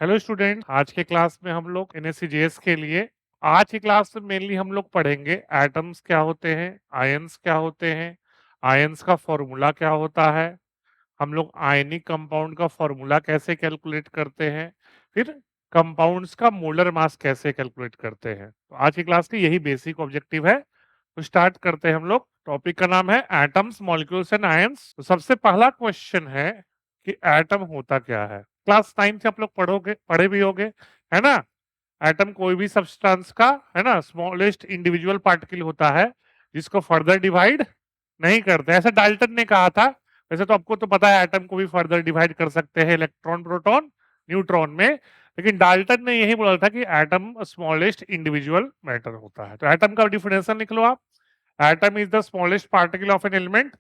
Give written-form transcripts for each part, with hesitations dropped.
Hello student, आज के class में हम लोग एनएससीजेएस के लिए आज की क्लास में मेनली हम लोग पढ़ेंगे एटम्स क्या होते हैं, आयंस क्या होते हैं, आयंस का फॉर्मूला क्या होता है, हम लोग आयनिक कंपाउंड का फॉर्मूला कैसे कैलकुलेट करते हैं, फिर कंपाउंड्स का मोलर मास कैसे कैलकुलेट करते हैं। तो आज की क्लास की यही बेसिक ऑब्जेक्टिव है। तो स्टार्ट करते हैं हम लोग। टॉपिक का नाम है एटम्स, मॉलिक्यूल्स एंड आयंस। तो सबसे पहला क्वेश्चन है कि एटम होता क्या है। क्लास 9 से आप लोग पढ़े भी होगे, है ना। एटम कोई भी सब्सटेंस का, है ना, स्मॉलेस्ट इंडिविजुअल पार्टिकल होता है जिसको फर्दर डिवाइड नहीं करते। ऐसा डाल्टन ने कहा था। वैसे तो आपको तो पता है एटम को भी फर्दर डिवाइड कर सकते हैं इलेक्ट्रॉन, प्रोटॉन, न्यूट्रॉन में, लेकिन डाल्टन ने यही बोला था कि एटम स्मॉलेस्ट इंडिविजुअल मैटर होता है। तो एटम का डिफिनेशन लिख लो आप। Atom is the smallest particle of an element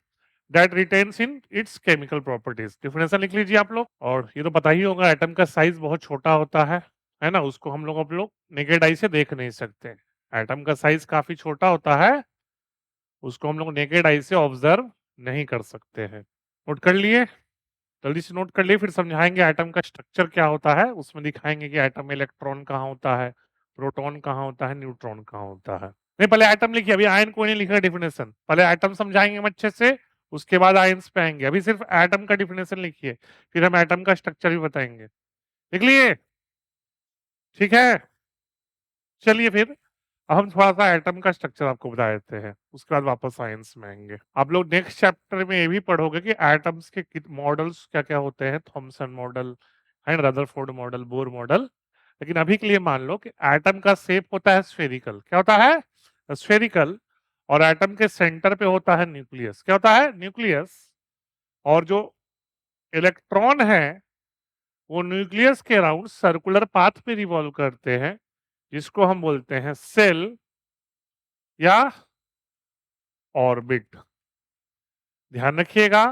that retains in its chemical properties. Definition लिख लीजिए आप लोग। और ये तो पता ही होगा, एटम का साइज बहुत छोटा होता है ना। उसको हम लोग नेकेड आई से देख नहीं सकते। एटम का साइज काफी छोटा होता है, उसको हम लोग नेकेड आई से ऑब्जर्व नहीं कर सकते हैं। नोट कर लिए? जल्दी से नोट कर लिए, फिर समझाएंगे एटम का स्ट्रक्चर क्या होता है। उसमें दिखाएंगे कि एटम में इलेक्ट्रॉन कहाँ होता है, प्रोटॉन कहाँ होता है, न्यूट्रॉन कहाँ होता है। नहीं, पहले एटम लिखिए, अभी आयन कोई नहीं लिखा डिफिनेशन। पहले एटम समझाएंगे हम अच्छे से, उसके बाद आयंस पे आएंगे। अभी सिर्फ एटम का डिफिनेशन लिखिए, फिर हम एटम का स्ट्रक्चर भी बताएंगे। लिख लिए? ठीक है, चलिए फिर अब हम थोड़ा सा एटम का स्ट्रक्चर आपको बता देते हैं, उसके बाद वापस साइंस में आएंगे। आप लोग नेक्स्ट चैप्टर में ये भी पढ़ोगे कि एटम्स के मॉडल्स क्या क्या होते हैं, थॉमसन मॉडल है, रदरफोर्ड मॉडल, बोर मॉडल। लेकिन अभी के लिए मान लो कि एटम का शेप होता है स्फेरिकल। क्या होता है? स्फेरिकल। और एटम के सेंटर पे होता है न्यूक्लियस। क्या होता है? न्यूक्लियस। और जो इलेक्ट्रॉन है वो न्यूक्लियस के अराउंड सर्कुलर पाथ पे रिवॉल्व करते हैं, जिसको हम बोलते हैं सेल या ऑर्बिट। ध्यान रखिएगा,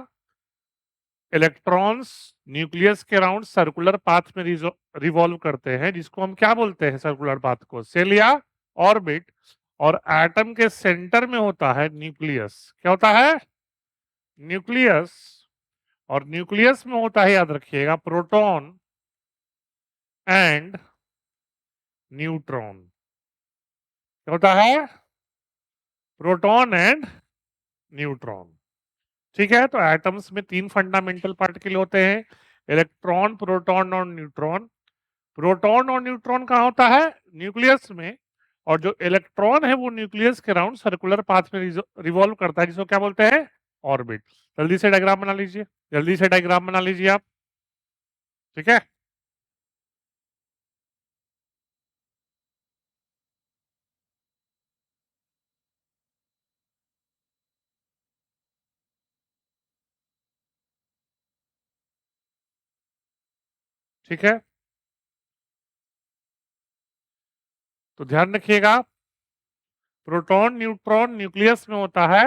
इलेक्ट्रॉन्स न्यूक्लियस के अराउंड सर्कुलर पाथ में रिवॉल्व करते हैं, जिसको हम क्या बोलते हैं? सर्कुलर पाथ को सेल या ऑर्बिट। और एटम के सेंटर में होता है न्यूक्लियस। क्या होता है? न्यूक्लियस। और न्यूक्लियस में होता है, याद रखिएगा, प्रोटॉन एंड न्यूट्रॉन। क्या होता है? Proton and neutron. ठीक है, तो एटम्स में तीन फंडामेंटल पार्टिकल होते हैं, इलेक्ट्रॉन, प्रोटॉन और न्यूट्रॉन। प्रोटॉन और न्यूट्रॉन कहाँ होता है? न्यूक्लियस में। और जो इलेक्ट्रॉन है वो न्यूक्लियस के अराउंड सर्कुलर पाथ में रिवॉल्व करता है, जिसको क्या बोलते हैं? ऑर्बिट। जल्दी से डायग्राम बना लीजिए, जल्दी से डायग्राम बना लीजिए आप। ठीक है, ठीक है, तो ध्यान रखिएगा, प्रोटॉन न्यूट्रॉन न्यूक्लियस में होता है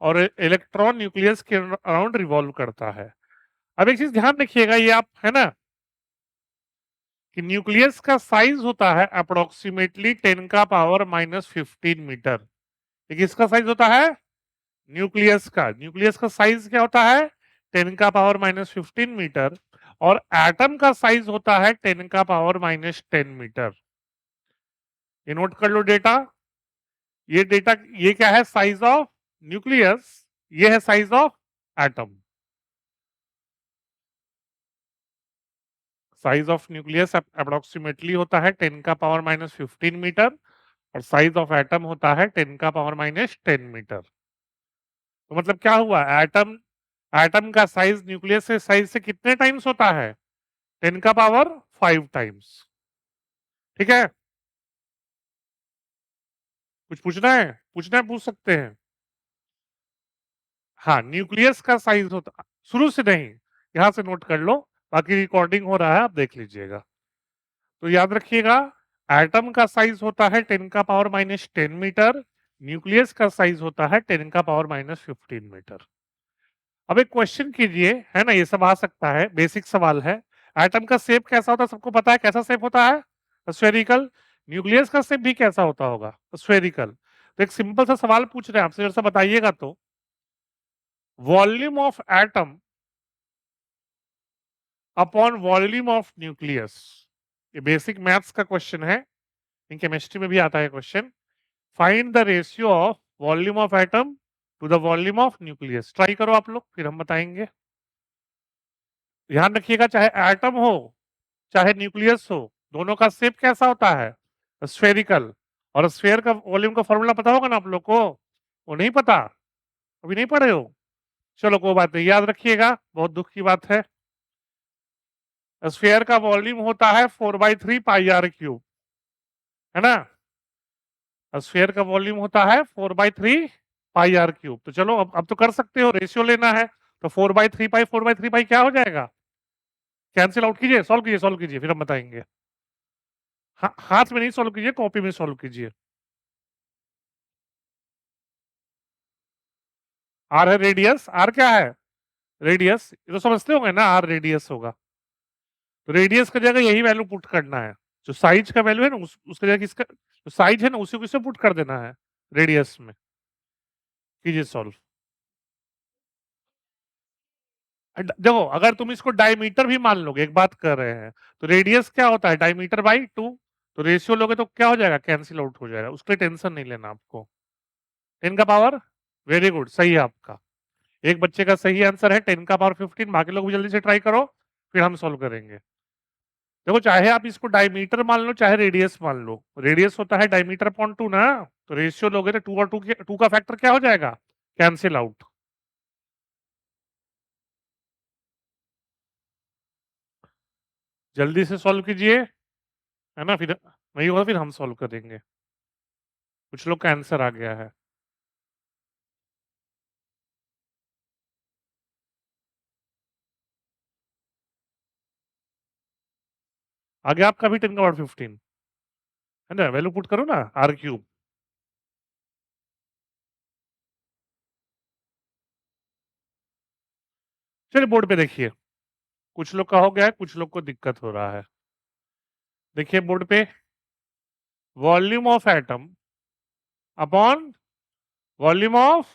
और इलेक्ट्रॉन न्यूक्लियस के अराउंड रिवॉल्व करता है। अब एक चीज ध्यान रखिएगा, ये आप, है ना, कि न्यूक्लियस का साइज होता है अप्रोक्सीमेटली 10⁻⁻15 मीटर। ये किसका साइज होता है? न्यूक्लियस का। न्यूक्लियस का साइज क्या होता है? 10⁻⁻15 मीटर। और एटम का साइज होता है 10⁻⁻10 मीटर। ये नोट कर लो डेटा। ये डेटा, ये क्या है? Size of nucleus. ये है size of atom. Size of nucleus approximately होता है 10⁻⁻15 मीटर और साइज ऑफ एटम होता है 10⁻⁻10 मीटर। तो मतलब क्या हुआ? एटम एटम का साइज न्यूक्लियस से साइज से कितने टाइम्स होता है? 10⁻5 टाइम्स। ठीक है, कुछ पूछना है? पूछना है, पूछ सकते हैं। हाँ, न्यूक्लियस का साइज होता, शुरू से नहीं, यहां से नोट कर लो, बाकी रिकॉर्डिंग हो रहा है, आप देख लीजिएगा। तो याद रखिएगा, एटम का साइज होता है 10⁻⁻10 मीटर, न्यूक्लियस का साइज होता है 10⁻⁻15 मीटर। अब एक क्वेश्चन कीजिए, है ना, ये सब आ सकता है, बेसिक सवाल है। एटम का शेप कैसा होता है? सबको पता है कैसा शेप होता है? स्फेरिकल। न्यूक्लियस का शेप भी कैसा होता होगा? स्फेरिकल। तो एक सिंपल सा सवाल पूछ रहे हैं आपसे, जरा सा बताइएगा तो, volume of atom upon volume of nucleus. ये बेसिक मैथ्स का क्वेश्चन है, इन केमिस्ट्री में भी आता है question. Find the ratio of volume of atom to the volume of nucleus. Try करो आप लोग, फिर हम बताएंगे। ध्यान रखिएगा, चाहे एटम हो चाहे न्यूक्लियस हो, दोनों का शेप कैसा होता है? स्फेरिकल। और स्फेयर का वॉल्यूम का फॉर्मूला पता होगा ना आप लोग को? वो नहीं पता? अभी नहीं पढ़े हो? चलो कोई बात नहीं, याद रखिएगा, बहुत दुख की बात है। स्फेयर का वॉल्यूम होता है 4/3 पाई आर क्यूब, है ना? स्फेयर का वॉल्यूम होता है 4/3 पाई आर क्यूब। तो चलो अब तो कर सकते हो, रेशियो लेना है तो 4/3 पाई क्या हो जाएगा? कैंसिल आउट कीजिए, सॉल्व कीजिए, फिर हम बताएंगे। हाथ में नहीं सॉल्व कीजिए, कॉपी में सॉल्व कीजिए। आर है रेडियस, आर क्या है? रेडियस, ये तो समझते होंगे ना, आर रेडियस होगा। तो रेडियस की जगह यही वैल्यू पुट करना है। जो साइज का वैल्यू है ना, उसकी जगह किसका जो साइज है ना, उसी को किससे पुट कर देना है? रेडियस में। कीजिए सॉल्व। देखो, अगर तुम इसको डायमीटर भी मान लोगे, एक बात कर रहे हैं, तो रेडियस क्या होता है? Diameter by 2। तो रेशियो लोगे तो क्या हो जाएगा? कैंसिल आउट हो जाएगा, उसके लिए टेंशन नहीं लेना आपको। 10 का पावर, वेरी गुड, सही है आपका। एक बच्चे का सही आंसर है 10 का पावर 15। बाकी लोग भी जल्दी से ट्राई करो, फिर हम सॉल्व करेंगे। देखो, चाहे आप इसको डायमीटर मान लो चाहे रेडियस मान लो, रेडियस होता है डायमीटर अपॉन 2 ना। तो रेशियो लोगे तो 2 और 2 का फैक्टर क्या हो जाएगा? Cancel out. जल्दी से सॉल्व कीजिए, है ना? फिर नहीं होगा, फिर हम सॉल्व करेंगे। कुछ लोग का आंसर आ गया है। आगे आपका भी 10 का पावर 15, है ना? वैल्यू पुट करो ना, आर क्यूब। चलिए बोर्ड पे देखिए, कुछ लोग का हो गया है, कुछ लोग को दिक्कत हो रहा है। देखिए बोर्ड पे, volume of atom upon volume of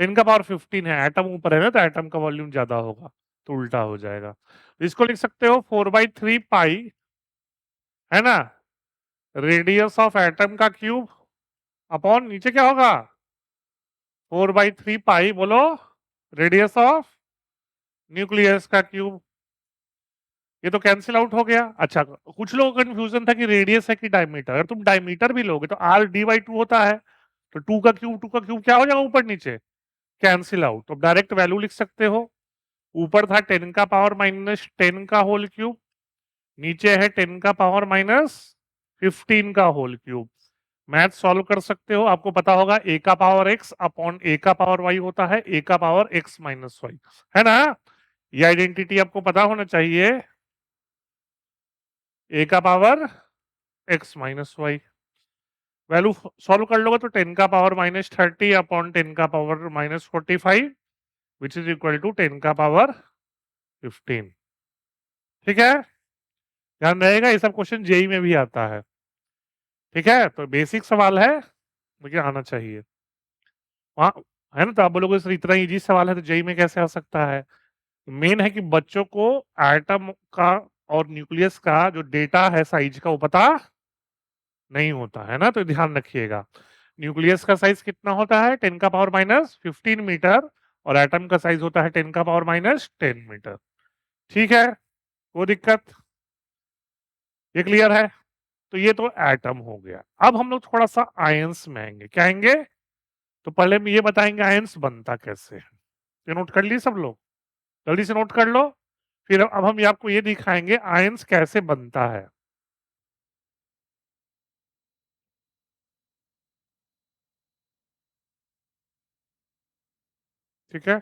10 का पावर 15 है, एटम ऊपर है ना, तो एटम का वॉल्यूम ज्यादा होगा, तो उल्टा हो जाएगा। तो इसको लिख सकते हो 4/3 पाई, है ना, रेडियस ऑफ एटम का क्यूब अपॉन नीचे क्या होगा? 4/3 पाई, बोलो, रेडियस ऑफ न्यूक्लियस का क्यूब। ये तो कैंसिल आउट हो गया। अच्छा, कुछ लोगों को कंफ्यूजन था कि रेडियस है कि डायमीटर। अगर तुम डायमीटर भी लोगे तो आर डी/2 होता है, तो 2 का क्यूब क्या हो जाएगा ऊपर नीचे? Cancel out. तो डायरेक्ट वैल्यू लिख सकते हो। ऊपर था 10 का पावर माइनस 10 का होल क्यूब, नीचे है 10 का पावर माइनस 15 का होल क्यूब। मैथ सॉल्व कर सकते हो, आपको पता होगा ए का पावर एक्स अपॉन ए का पावर वाई होता है ए का पावर एक्स माइनस वाई, है ना? ये आइडेंटिटी आपको पता होना चाहिए, ए का power x minus y. Value solve कर लोगे तो 10 का पावर माइनस 30 अपॉन 10 का power minus 45 which is equal to 10 का पावर 15। ठीक है, ध्यान रहेगा, ये सब क्वेश्चन जेई में भी आता है। ठीक है, तो बेसिक सवाल है, मुझे आना चाहिए वहाँ, है ना? तो आप बोलोगे सर इतना इजी सवाल है तो जेई में कैसे आ सकता है? मेन है कि बच्चों को एटम का और न्यूक्लियस का जो डेटा है साइज का, वो पता नहीं होता है ना, तो ध्यान रखिएगा। न्यूक्लियस का साइज कितना होता है? 10 का पावर माइनस 15 मीटर, और एटम का साइज होता है 10 का पावर माइनस 10 मीटर। ठीक है, कोई दिक्कत? ये क्लियर है? तो ये तो एटम हो गया। अब हम लोग थोड़ा सा आयंस में आएंगे। क्या आएंगे? तो पहले हम ये बताएंगे आयंस बनता कैसे है। ये नोट कर ली सब लोग? जल्दी से नोट कर लो। फिर अब हम ये आपको ये दिखाएंगे आयंस कैसे बनता है। ठीक है,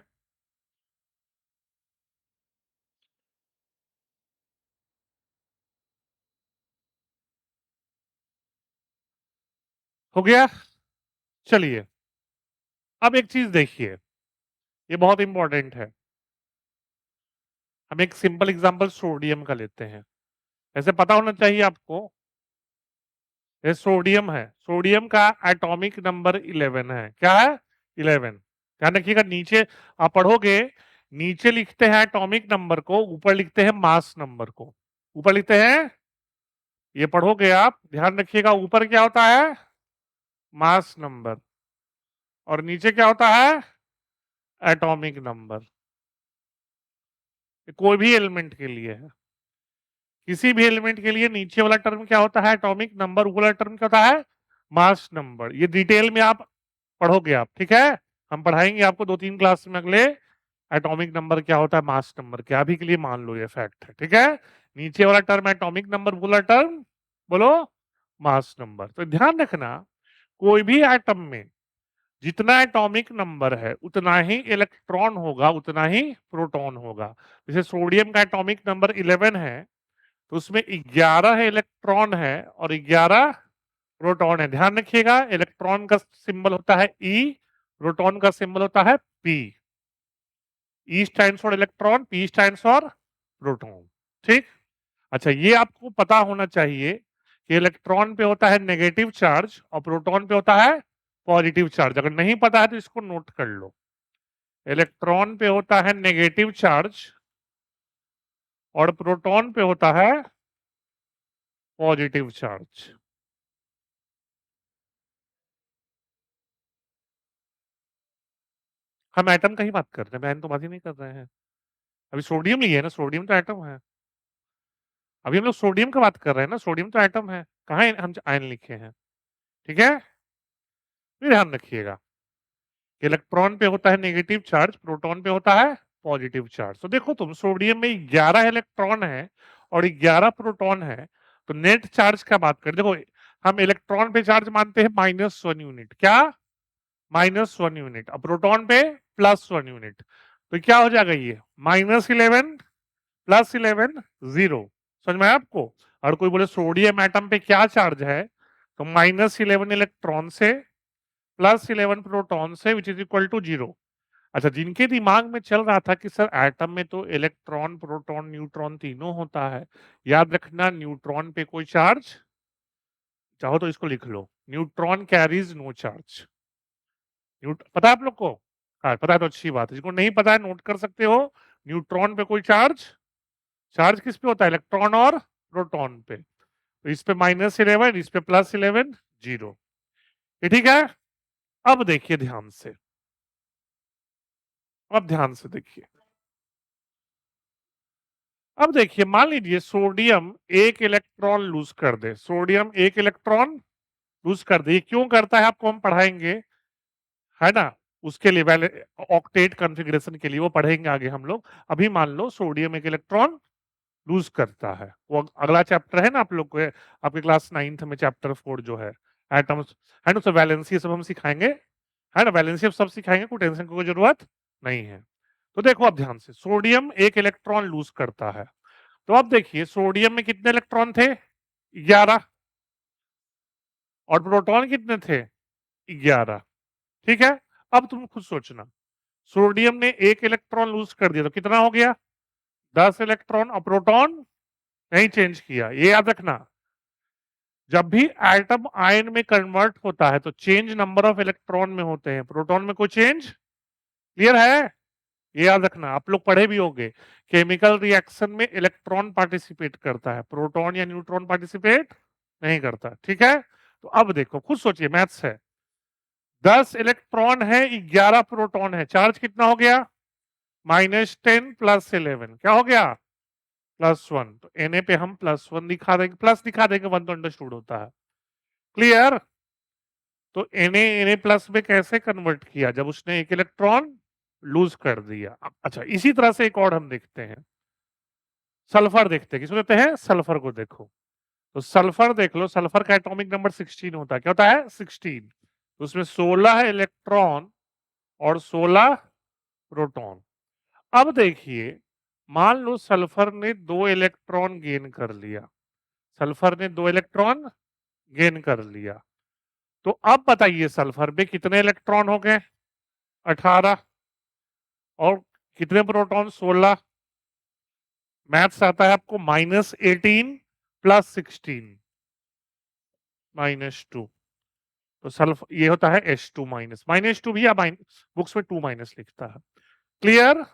हो गया। चलिए, अब एक चीज देखिए, ये बहुत इंपॉर्टेंट है। हम एक सिंपल एग्जांपल सोडियम का लेते हैं। ऐसे पता होना चाहिए आपको, ये सोडियम है, सोडियम का एटॉमिक नंबर 11 है। क्या है? 11। ध्यान रखिएगा, नीचे आप पढ़ोगे, नीचे लिखते हैं एटॉमिक नंबर को, ऊपर लिखते हैं मास नंबर को। ऊपर लिखते हैं, ये पढ़ोगे आप, ध्यान रखिएगा, ऊपर क्या होता है, मास नंबर, और नीचे क्या होता है, एटॉमिक नंबर। कोई भी एलिमेंट के लिए है, किसी भी एलिमेंट के लिए नीचे वाला टर्म क्या होता है, एटॉमिक नंबर, ऊपर वाला टर्म क्या होता है, मास नंबर। ये डिटेल में आप पढ़ोगे आप, ठीक है, हम पढ़ाएंगे आपको 2-3 क्लास में अगले, एटॉमिक नंबर क्या होता है, मास नंबर क्या। अभी के लिए मान लो ये फैक्ट है, ठीक है। नीचे वाला टर्म एटॉमिक नंबर, वाला टर्म बोलो मास नंबर। तो ध्यान रखना, कोई भी एटम में जितना एटॉमिक नंबर है उतना ही इलेक्ट्रॉन होगा, उतना ही प्रोटॉन होगा। जैसे सोडियम का एटॉमिक नंबर 11 है, तो उसमें 11 इलेक्ट्रॉन है और 11 प्रोटॉन है। ध्यान रखिएगा, इलेक्ट्रॉन का सिंबल होता है ई, प्रोटॉन का सिंबल होता है P. E stands for electron, P stands for proton, ठीक। अच्छा, ये आपको पता होना चाहिए कि इलेक्ट्रॉन पे होता है नेगेटिव चार्ज और प्रोटॉन पे होता है पॉजिटिव चार्ज। अगर नहीं पता है तो इसको नोट कर लो, इलेक्ट्रॉन पे होता है नेगेटिव चार्ज और प्रोटॉन पे होता है पॉजिटिव चार्ज। हम एटम का ही बात कर रहे हैं, बहन तो बात ही नहीं कर रहे हैं। अभी सोडियम लिए है ना, सोडियम तो एटम है। अभी हम लोग सोडियम की बात कर रहे हैं ना, सोडियम तो एटम है, कहाँ हम आयन लिखे हैं, ठीक है। फिर ध्यान रखिएगा, इलेक्ट्रॉन पे होता है नेगेटिव चार्ज, प्रोटॉन पे होता है पॉजिटिव चार्ज। तो देखो तुम, सोडियम में 11 इलेक्ट्रॉन है और 11 प्रोटॉन है, तो नेट चार्ज का बात करें, देखो हम इलेक्ट्रॉन पे चार्ज मानते हैं -1 यूनिट, क्या, -1 यूनिट, और प्रोटॉन पे +1 यूनिट। तो क्या हो जाएगा ये, -11 +11 0। समझ में आया आपको। और कोई बोले सोडियम एटम पे क्या चार्ज है, तो -11 इलेक्ट्रॉन से +11 प्रोटॉन से, विच इज इक्वल टू 0। अच्छा, जिनके दिमाग में चल रहा था कि सर एटम में तो इलेक्ट्रॉन प्रोटॉन न्यूट्रॉन तीनों होता है, याद रखना न्यूट्रॉन पे कोई चार्ज, चाहो तो इसको लिख लो, न्यूट्रॉन कैरीज नो चार्ज। पता है आप लोग को, हाँ पता है तो अच्छी बात है, जिसको नहीं पता है नोट कर सकते हो, न्यूट्रॉन पे कोई चार्ज, चार्ज किस पे होता है, इलेक्ट्रॉन और प्रोटॉन पे। तो इस पे -11, इस पे +11, 0। ये ठीक है। अब देखिए ध्यान से, अब ध्यान से देखिए, अब देखिए, मान लीजिए सोडियम एक इलेक्ट्रॉन लूज कर दे, सोडियम एक इलेक्ट्रॉन लूज कर दे, ये क्यों करता है आपको हम पढ़ाएंगे, है ना। उसके लिए ऑक्टेट कॉन्फ़िगरेशन के लिए वो पढ़ेंगे आगे हम लोग। अभी मान लो सोडियम एक इलेक्ट्रॉन लूज करता है, वो अगला चैप्टर है ना आप लोग को, आपके क्लास 9th में चैप्टर 4 जो है एटम्स, है ना, तो वैलेंसी सब हम सिखाएंगे, है ना, वैलेंसी अब सब सिखाएंगे, कोई टेंशन की कोई जरूरत नहीं है। तो देखो अब ध्यान से, सोडियम एक इलेक्ट्रॉन लूज करता है, तो अब देखिए सोडियम में कितने इलेक्ट्रॉन थे, 11, और प्रोटॉन कितने थे, 11, ठीक है। अब तुम खुद सोचना, सोडियम ने एक इलेक्ट्रॉन लूज कर दिया तो कितना हो गया, 10 इलेक्ट्रॉन, और प्रोटॉन नहीं चेंज किया। ये याद रखना, जब भी एटम आयन में कन्वर्ट होता है तो चेंज नंबर ऑफ इलेक्ट्रॉन में होते हैं, प्रोटॉन में कोई चेंज, क्लियर है। ये याद रखना, आप लोग पढ़े भी होंगे, केमिकल रिएक्शन में इलेक्ट्रॉन पार्टिसिपेट करता है, प्रोटॉन या न्यूट्रॉन पार्टिसिपेट नहीं करता, ठीक है। तो अब देखो, खुद सोचिए, मैथ्स है, 10 इलेक्ट्रॉन है, 11 प्रोटॉन है, चार्ज कितना हो गया, -10 +11, क्या हो गया, +1। तो Na पे हम +1 दिखा देंगे, प्लस दिखा देंगे, 1 तो अंडरस्टूड होता है, क्लियर। तो Na में कैसे कन्वर्ट किया, जब उसने एक इलेक्ट्रॉन लूज कर दिया। अच्छा, इसी तरह से एक और हम देखते हैं, सल्फर देखते हैं, किसको देखते हैं, सल्फर को देखो। तो सल्फर देख लो, सल्फर का एटॉमिक नंबर 16 होता है, क्या होता है, 16। तो उसमें 16 इलेक्ट्रॉन और 16 प्रोटॉन। अब देखिए, मान लो सल्फर ने 2 इलेक्ट्रॉन गेन कर लिया, सल्फर ने 2 इलेक्ट्रॉन गेन कर लिया, तो अब बताइए सल्फर में कितने इलेक्ट्रॉन हो गए, 18, और कितने प्रोटॉन, 16। मैथ्स आता है आपको, -18 +16 -2, तो सल्फर ये होता है H2 -2 भी, या बुक्स में 2 लिखता है, क्लियर।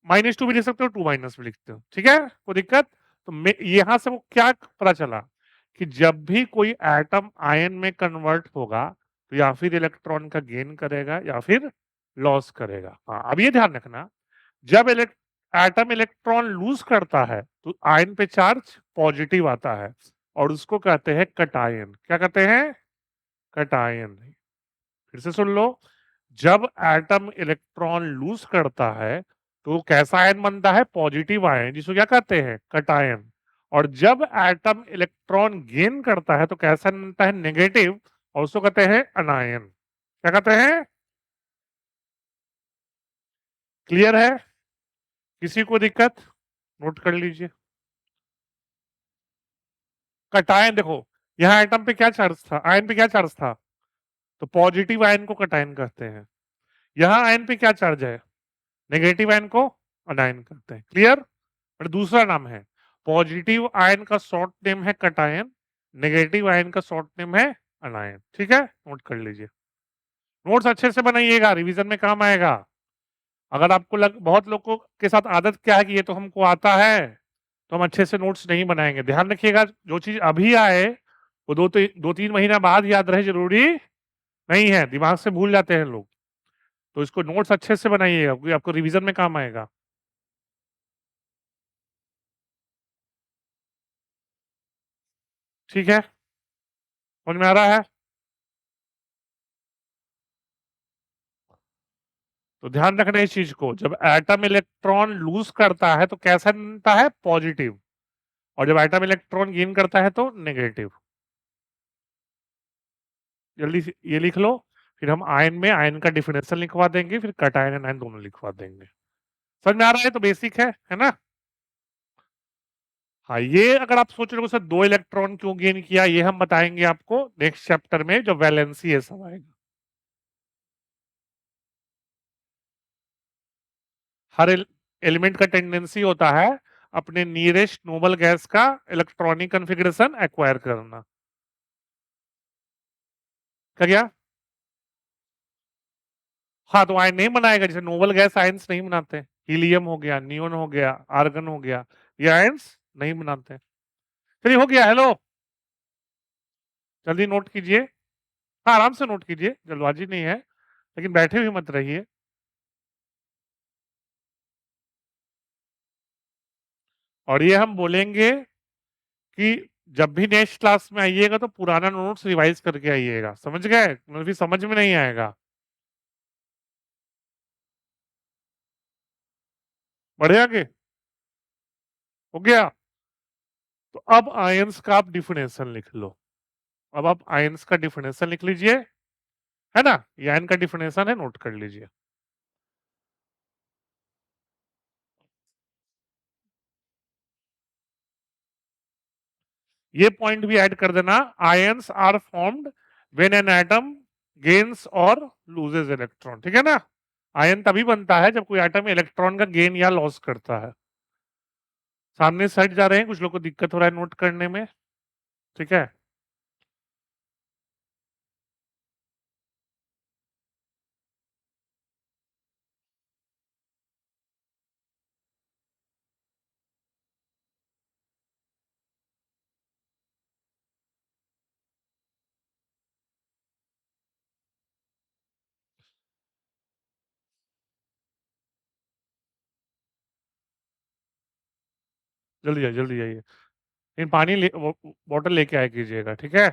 -2 भी लिख सकते हो, 2 भी लिखते हो, ठीक है, कोई दिक्कत। तो यहां से वो क्या पता चला कि जब भी कोई एटम आयन में कन्वर्ट होगा तो या फिर इलेक्ट्रॉन का गेन करेगा या फिर लॉस करेगा। हाँ, अब ये ध्यान रखना, जब एटम इलेक्ट्रॉन लूज करता है तो आयन पे चार्ज पॉजिटिव आता है और उसको कहते हैं कटायन। क्या कहते हैं? कटायन। फिर से सुन लो, जब एटम इलेक्ट्रॉन लूज करता है तो कैसा आयन बनता है? पॉजिटिव आयन, जिसको क्या कहते हैं? कटायन। और जब एटम इलेक्ट्रॉन गेन करता है तो कैसा बनता है? नेगेटिव, और उसको कहते हैं अनायन। क्या कहते हैं? क्लियर है? किसी को दिक्कत? नोट कर लीजिए। कटायन देखो, यहाँ एटम पे क्या चार्ज था? आयन पे क्या चार्ज था? तो पॉजिटिव आयन को कटायन कहते हैं। यहाँ आयन पे क्या चार्ज है? नेगेटिव आयन को अनायन कहते हैं। क्लियर? और दूसरा नाम है, पॉजिटिव आयन का शॉर्ट नेम है कटायन, नेगेटिव आयन का शॉर्ट नेम है अनायन। ठीक है, नोट कर लीजिए। नोट्स अच्छे से बनाइएगा, रिवीजन में काम आएगा। अगर आपको बहुत लोगों के साथ आदत क्या है कि ये तो हमको आता है, तो हम अच्छे से नोट्स नहीं बनाएंगे। ध्यान रखिएगा, जो चीज अभी आए वो 2-3 महीना बाद याद रहे जरूरी नहीं है, दिमाग से भूल जाते हैं लोग। तो इसको नोट्स अच्छे से बनाइएगा क्योंकि आपको रिवीजन में काम आएगा। ठीक है, समझ में आ रहा है? तो ध्यान रखना इस चीज को, जब एटम इलेक्ट्रॉन लूज करता है तो कैसा बनता है? पॉजिटिव। और जब एटम इलेक्ट्रॉन गेन करता है तो नेगेटिव। जल्दी से ये लिख लो, फिर हम आयन में आयन का डिफिनेशन लिखवा देंगे, फिर कटायन एंड आयन दोनों लिखवा देंगे। समझ में आ रहा है? तो बेसिक है ना? हाँ, ये अगर आप सोच रहे हो सर दो इलेक्ट्रॉन क्यों गेन किया, ये हम बताएंगे आपको नेक्स्ट चैप्टर में, जो वैलेंसी है सब आएगा। हर एलिमेंट का टेंडेंसी होता है अपने नियरेस्ट नोबल गैस का इलेक्ट्रॉनिक कॉन्फ़िगरेशन एक्वायर करना। क्या गया? हाँ, तो आयन नहीं बनाएगा, जैसे नोबल गैस आयंस नहीं बनाते। हीलियम हो गया, नियोन हो गया, आर्गन हो गया, ये आयंस नहीं बनाते। चलिए, हो गया। हेलो, जल्दी नोट कीजिए। हाँ, आराम से नोट कीजिए, जल्दबाजी नहीं है, लेकिन बैठे हुए मत रहिए। और ये हम बोलेंगे कि जब भी नेक्स्ट क्लास में आइएगा तो पुराना नोट्स रिवाइज करके आइएगा, समझ गए? मतलब फिर समझ में नहीं आएगा। बढ़े आगे? हो गया? तो अब आयंस का आप डिफिनेशन लिख लो। अब आप आयंस का डिफिनेशन लिख लीजिए, है ना? ये आयन का डिफिनेशन है, नोट कर लीजिए। ये पॉइंट भी ऐड कर देना, ions are formed when an atom gains और लूजेस इलेक्ट्रॉन। ठीक है ना? आयन तभी बनता है जब कोई एटम इलेक्ट्रॉन का गेन या लॉस करता है। सामने साइड जा रहे हैं, कुछ लोग को दिक्कत हो रहा है नोट करने में। ठीक है, जल्दी जाइए, जल्दी जाइए। इन पानी बॉटल लेके आए कीजिएगा, ठीक है?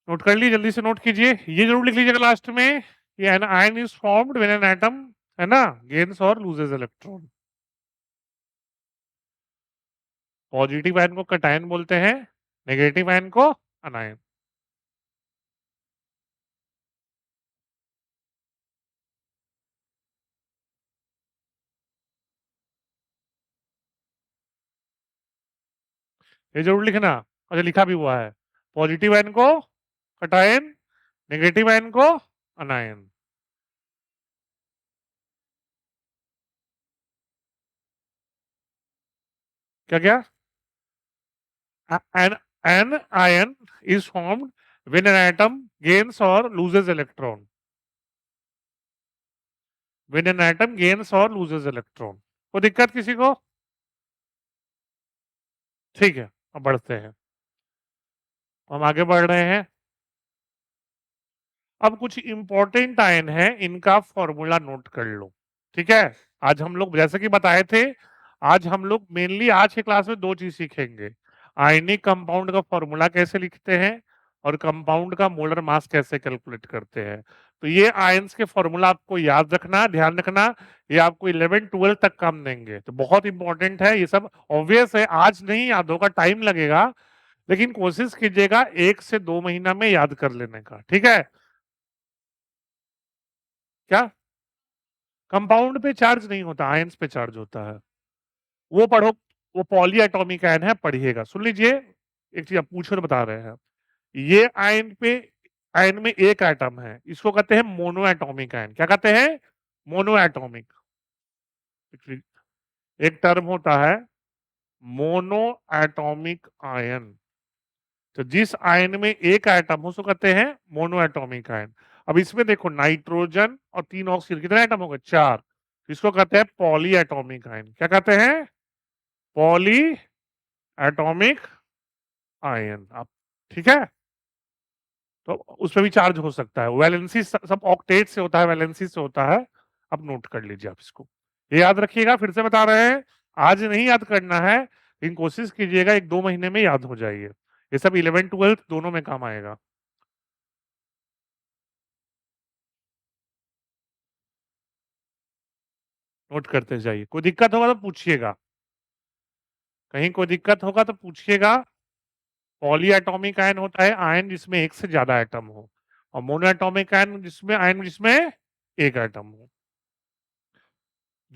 नोट कर लीजिए, जल्दी से नोट कीजिए। ये जरूर लिख लीजिएगा लास्ट में, ये an ion is formed when an atom, है ना, गेन्स और लूजेस इलेक्ट्रॉन। पॉजिटिव आयन को कटायन बोलते हैं, नेगेटिव आयन को अनायन। ये जरूर लिखना। अच्छा, लिखा भी हुआ है। पॉजिटिव आयन को कटायन, नेगेटिव आयन को अनायन। क्या क्या? An ion is formed when an atom gains or loses electron. When an atom gains or loses electron. कोई दिक्कत किसी को? ठीक है, अब बढ़ते हैं। हम आगे बढ़ रहे हैं। अब कुछ इंपॉर्टेंट आयन है, इनका फॉर्मूला नोट कर लो। ठीक है, आज हम लोग जैसे कि बताए थे, आज हम लोग मेनली आज के क्लास में दो चीज सीखेंगे। आयनिक कंपाउंड का फॉर्मूला कैसे लिखते हैं और कंपाउंड का मोलर मास कैसे कैलकुलेट करते हैं। तो ये आयंस के फॉर्मूला आपको याद रखना, ध्यान रखना। ये आपको 11 12 तक काम देंगे, तो बहुत इंपॉर्टेंट है ये सब। ऑब्वियस है आज नहीं याद होगा, टाइम लगेगा, लेकिन कोशिश कीजिएगा 1 से 2 महीना में याद कर लेने का। ठीक है? क्या? कंपाउंड पे चार्ज नहीं होता, आयंस पे चार्ज होता है। वो पढ़ो, वो पॉली एटॉमिक आयन है, पढ़िएगा। सुन लीजिए, एक चीज आप पूछ कर बता रहे हैं। ये आयन पे, आयन में एक एटम है, इसको कहते हैं मोनो एटॉमिक आयन। क्या कहते हैं? Mono atomic. एक टर्म होता है मोनो एटॉमिक आयन। तो जिस आयन में एक एटम हो उसको कहते हैं मोनो एटॉमिक आयन। अब इसमें देखो, नाइट्रोजन और 3 ऑक्सीजन, कितने एटम हो गए? 4। इसको कहते हैं पॉली एटॉमिक आयन। क्या कहते हैं? Poly atomic ion. अब ठीक है, तो उसमें भी चार्ज हो सकता है। वैलेंसी सब ऑक्टेट से होता है, वैलेंसी से होता है। अब नोट कर लीजिए आप इसको, ये याद रखिएगा। फिर से बता रहे हैं, आज नहीं याद करना है, लेकिन कोशिश कीजिएगा 1 2 महीने में याद हो जाइए। ये सब 11 12 दोनों में काम आएगा। नोट करते जाइए, कोई दिक्कत होगा तो पूछिएगा। कहीं कोई दिक्कत होगा तो पूछिएगा। पॉली एटॉमिक आयन होता है आयन जिसमें एक से ज्यादा एटम हो, और मोनो एटॉमिक आयन जिसमें एक एटम हो।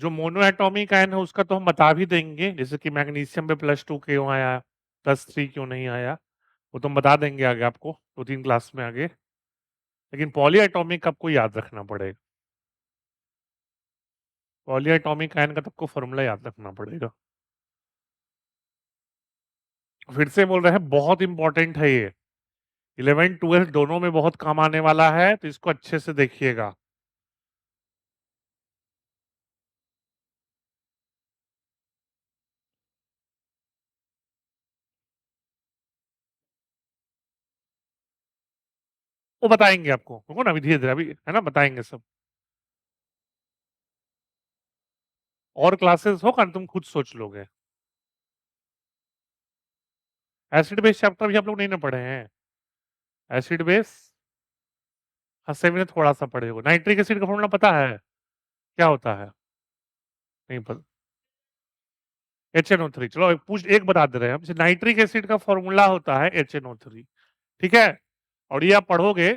जो मोनो एटॉमिक आयन है उसका तो हम बता भी देंगे, जैसे कि मैग्नीशियम पे +2 क्यों आया, +3 क्यों नहीं आया, वो तो हम बता देंगे आगे आपको 2 3 क्लास में आगे। लेकिन पॉली एटॉमिक आपको याद रखना पड़ेगा। पॉली एटॉमिक आयन का तो आपको फॉर्मूला याद रखना पड़ेगा। फिर से बोल रहे हैं, बहुत इंपॉर्टेंट है ये। 11 12 दोनों में बहुत काम आने वाला है, तो इसको अच्छे से देखिएगा। वो बताएंगे आपको, रुको ना, अभी धीरे धीरे, अभी है ना, बताएंगे सब। और क्लासेस होगा ना, तुम खुद सोच लोगे। एसिड बेस चैप्टर भी आप लोग नहीं ना पढ़े हैं? एसिड बेस, हाँ, 7 थोड़ा सा पढ़े हो। नाइट्रिक एसिड का फॉर्मूला पता है? क्या होता है? नहीं पता? HNO3। चलो एक बता दे रहे हैं हम। नाइट्रिक एसिड का फॉर्मूला होता है HNO3। ठीक है? और ये आप पढ़ोगे,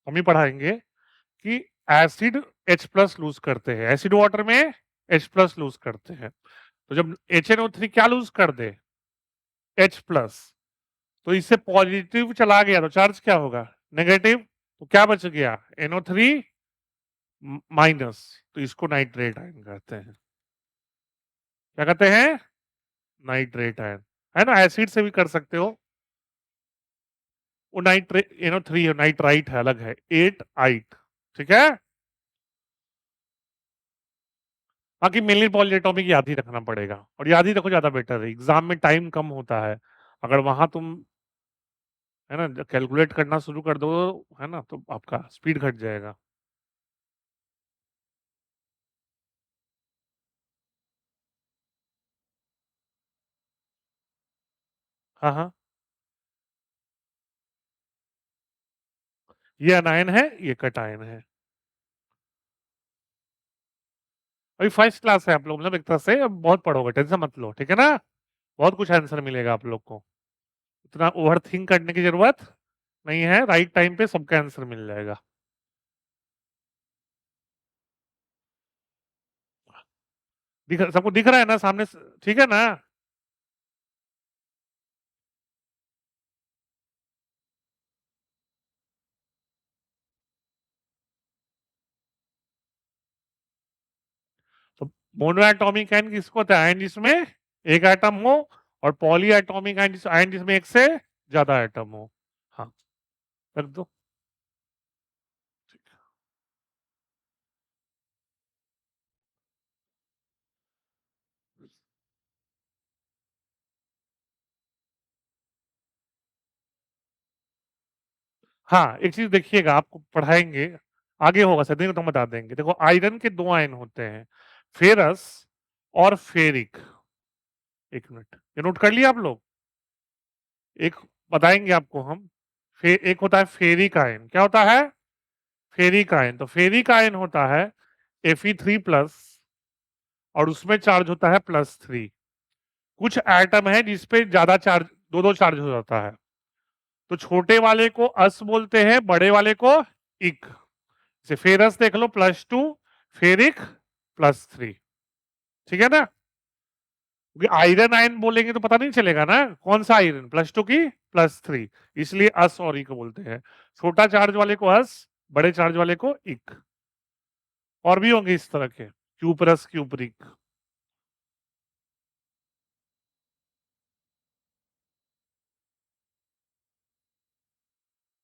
हम ही पढ़ाएंगे, कि एसिड H+ लूज करते हैं, एसिड वाटर में H+ लूज करते हैं। तो जब HNO3 क्या लूज कर दे? H+। तो इससे पॉजिटिव चला गया तो चार्ज क्या होगा? नेगेटिव। तो क्या बच गया? NO3-। तो इसको नाइट्रेट आयन कहते हैं। क्या कहते हैं? Nitrate ion. है ना, एसिड से भी कर सकते हो। वो नाइट्रेट NO3 है, नाइट्राइट है, अलग है, 8 आइट। ठीक है? बाकी मेनली पॉली एटॉमिक याद ही रखना पड़ेगा, और याद ही रखो, ज्यादा बेटर है। एग्जाम में टाइम कम होता है, अगर वहां तुम, है ना, कैलकुलेट करना शुरू कर दो, है ना, तो आपका स्पीड घट जाएगा। हाँ हाँ, ये अनायन है, ये कटायन है। अभी फर्स्ट क्लास है आप लोग, मतलब एक तरह से अब बहुत पढ़ोगे, टेंशन मत लो, ठीक है ना? बहुत कुछ आंसर मिलेगा आप लोग को, इतना ओवर थिंक करने की जरूरत नहीं है, राइट टाइम पे सबका आंसर मिल जाएगा। सबको दिख रहा है ना सामने ठीक है ना? मोनो एटॉमिक आयन किसको होता है? आयन जिसमें एक एटम हो, और पॉली एटॉमिक आयन जिसमें एक से ज्यादा एटम हो। हाँ, रख दो। हाँ, एक चीज देखिएगा, आपको पढ़ाएंगे आगे होगा सर, तो हम बता देंगे। देखो, आयरन के दो आयन होते हैं, फेरस और फेरिक। एक मिनट, ये नोट कर लिया आप लोग? एक बताएंगे आपको हम। एक होता है फेरिक आयन। क्या होता है? Ferric ion. तो फेरिक आयन होता है Fe3+, और उसमें चार्ज होता है +3। कुछ एटम है जिसपे ज्यादा चार्ज, दो दो चार्ज हो जाता है, तो छोटे वाले को अस बोलते हैं, बड़े वाले को इक। जैसे फेरस देख लो +2, फेरिक +3। ठीक है ना? क्योंकि आयरन आयन बोलेंगे तो पता नहीं चलेगा ना कौन सा आयरन, +2 की +3, इसलिए अस और इक बोलते हैं। छोटा चार्ज वाले को अस, बड़े चार्ज वाले को इक। और भी होंगे इस तरह के, क्यूपरस, क्यूपरिक।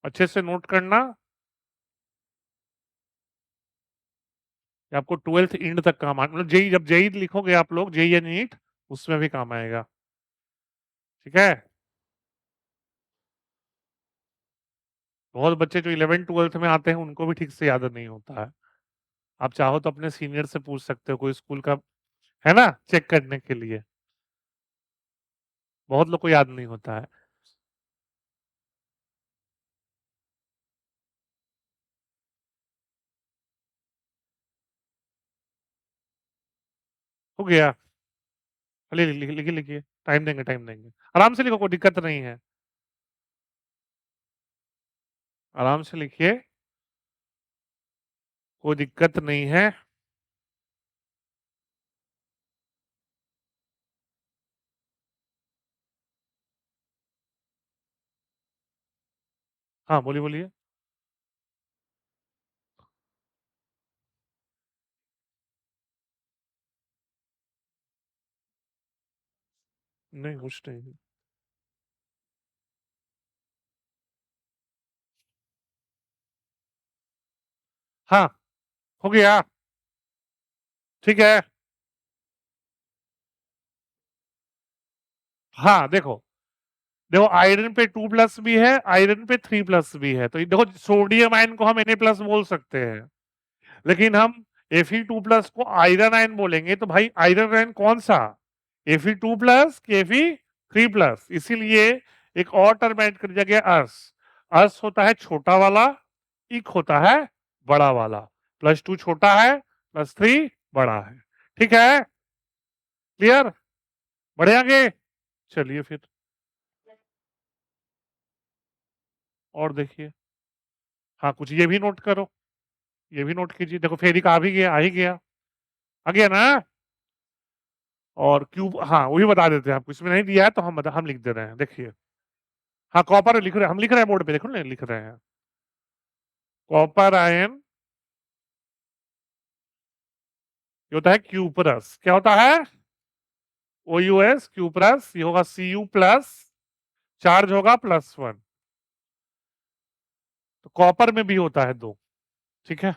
अच्छे से नोट करना। ये आपको 12th इंड तक काम आएगा, मतलब जेई, जब जेई लिखोगे आप लोग, जेई या नीट, उसमें भी काम आएगा। ठीक है? बहुत बच्चे जो 11th 12th में आते हैं उनको भी ठीक से याद नहीं होता है। आप चाहो तो अपने सीनियर से पूछ सकते हो, कोई स्कूल का है ना, चेक करने के लिए। बहुत लोग को याद नहीं होता है। हो गया? लिखिए लिखिए लिखिए, टाइम देंगे, टाइम देंगे। आराम से लिखो, कोई दिक्कत नहीं है। आराम से लिखिए, कोई दिक्कत नहीं है। हाँ, बोलिए बोलिए। नहीं, कुछ नहीं। हाँ, हो गया। ठीक है। हाँ, देखो, देखो आयरन पे 2+ भी है, आयरन पे 3+ भी है, तो ये देखो, सोडियम आयन को हम Na+ बोल सकते हैं, लेकिन हम Fe2+ को आयरन आयन बोलेंगे, तो भाई आयरन आयन कौन सा? Fe2+ कि Fe3+? इसीलिए एक और टर्म ऐड कर दिया गया, अस। अस होता है छोटा वाला, इक होता है बड़ा वाला। +2 छोटा है, +3 बड़ा है। ठीक है? क्लियर? बढ़े आगे? चलिए फिर और देखिए। हाँ, कुछ ये भी नोट करो, ये भी नोट कीजिए। देखो, फेरिक आ भी गया, आ ही गया, आ गया ना? और क्यूब, हाँ वही बता देते हैं आपको, इसमें नहीं दिया है तो हम लिख दे रहे हैं, देखिए। हाँ, कॉपर लिख रहे हैं, हम लिख रहे हैं बोर्ड पे, देखो ना, लिख रहे हैं। कॉपर आयन, ये होता है क्यूपरस। क्या होता है? OUS, cuprous. ये होगा Cu+, चार्ज होगा +1। तो कॉपर में भी होता है दो। ठीक है?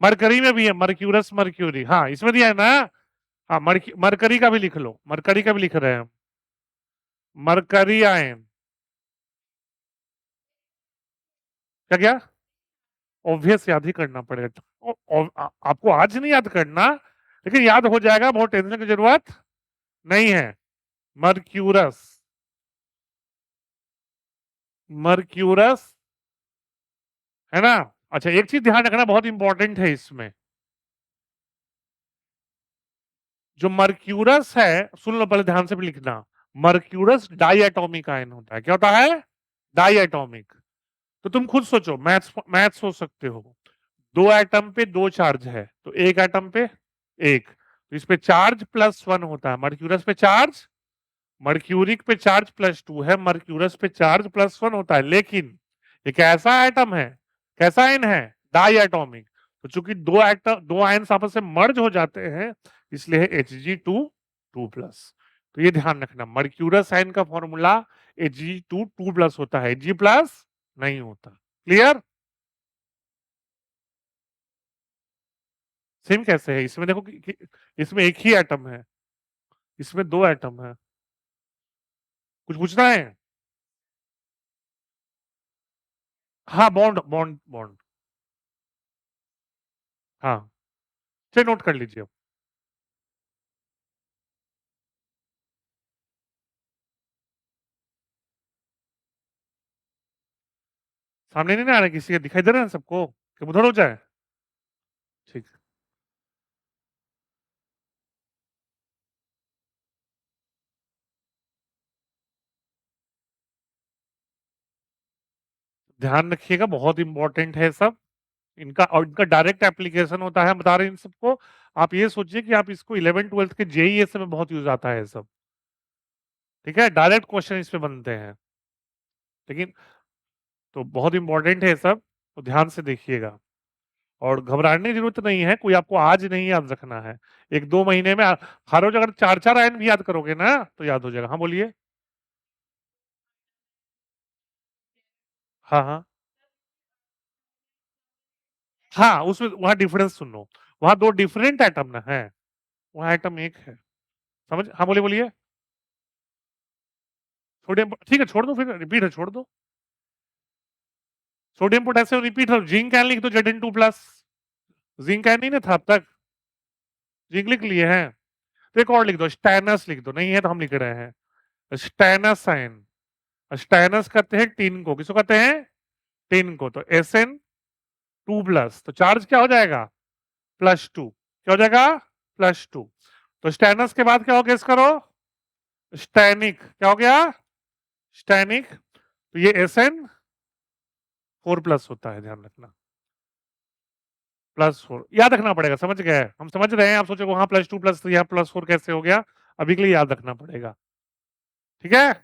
मरकरी में भी है, मर्क्यूरस, मर्क्यूरी। हाँ, इसमें दिया है ना। हाँ, मरकरी का भी लिख लो, मरकरी का भी लिख रहे हैं हम। Mercury ion. क्या क्या? ऑब्वियस याद ही करना पड़ेगा। आपको आज नहीं याद करना, लेकिन याद हो जाएगा, बहुत टेंशन की जरूरत नहीं है। मर्क्यूरस, मर्क्यूरस, है ना? अच्छा, एक चीज ध्यान रखना, बहुत इंपॉर्टेंट है इसमें। जो मर्क्यूरस है, सुन लो पहले, ध्यान से भी लिखना। मर्क्यूरस डाई एटॉमिक आयन होता है। क्या होता है? Diatomic. तो तुम खुद सोचो, मैथ्स मैथ्स सोच सकते हो। दो एटम पे दो चार्ज है, तो एक एटम पे एक, तो इस पे चार्ज +1 होता है। मर्क्यूरस पे चार्ज, मर्क्यूरिक पे चार्ज +2 है, मर्क्यूरस पे चार्ज +1 होता है, लेकिन एक ऐसा एटम है, कैसा आयन है? Diatomic. तो चूंकि दो आयन्स आपस में मर्ज हो जाते हैं, इसलिए है Hg2 2+। तो ये ध्यान रखना, मर्क्यूरस आयन का फॉर्मूला Hg2 2+ होता है, Hg+ नहीं होता। क्लियर? सेम कैसे है? इसमें देखो इसमें एक ही एटम है, इसमें दो एटम है। कुछ पूछना है? हाँ, बॉन्ड बॉन्ड बॉन्ड। हाँ, चलिए नोट कर लीजिए। सामने नहीं ना आ रहा, किसी के दिखाई दे रहा है सबको कि उधर हो जाए? ठीक। ध्यान रखिएगा, बहुत इंपॉर्टेंट है सब। इनका और इनका डायरेक्ट एप्लीकेशन होता है, हम बता रहे हैं इन सबको। आप ये सोचिए कि आप इसको 11th 12th के जेईएस में बहुत यूज आता है सब। ठीक है, डायरेक्ट क्वेश्चन इस पे बनते हैं। लेकिन तो बहुत इंपॉर्टेंट है सब, तो ध्यान से देखिएगा। और घबराने की जरूरत नहीं है, कोई आपको आज नहीं याद रखना है। 1-2 महीने में हर रोज अगर 4-4 आयन भी याद करोगे ना तो याद हो जाएगा। हाँ बोलिए। हाँ हाँ हाँ, उसमें वहां डिफरेंस सुन लो। वहां दो डिफरेंट आइटम ना है, वहां आइटम एक है। समझ? हाँ बोलिए बोलिए। सोडियम, ठीक है छोड़ दो, फिर रिपीट है छोड़ दो। सोडियम पोटेशियम रिपीट है, जिंक आयन लिख दो Zn2+। जिंक आयन नहीं ना था अब तक? जिंक लिख लिए हैं, तो एक और लिख दो, स्टैनस लिख दो। नहीं है तो हम लिख रहे हैं स्टैनस आयन। स्टैनस कहते हैं टिन को, किसको कहते हैं? टिन को। तो Sn2+, तो चार्ज क्या हो जाएगा? +2। क्या हो जाएगा? +2। तो स्टैनस के बाद क्या हो गया, गेस करो? स्टैनिक। क्या हो गया? स्टैनिक। तो ये Sn4+ होता है, ध्यान रखना। +4 याद रखना पड़ेगा, समझ गए? हम समझ रहे हैं, आप सोचो वहां +2+ तो यहाँ +4 कैसे हो गया? अभी के लिए याद रखना पड़ेगा। ठीक है?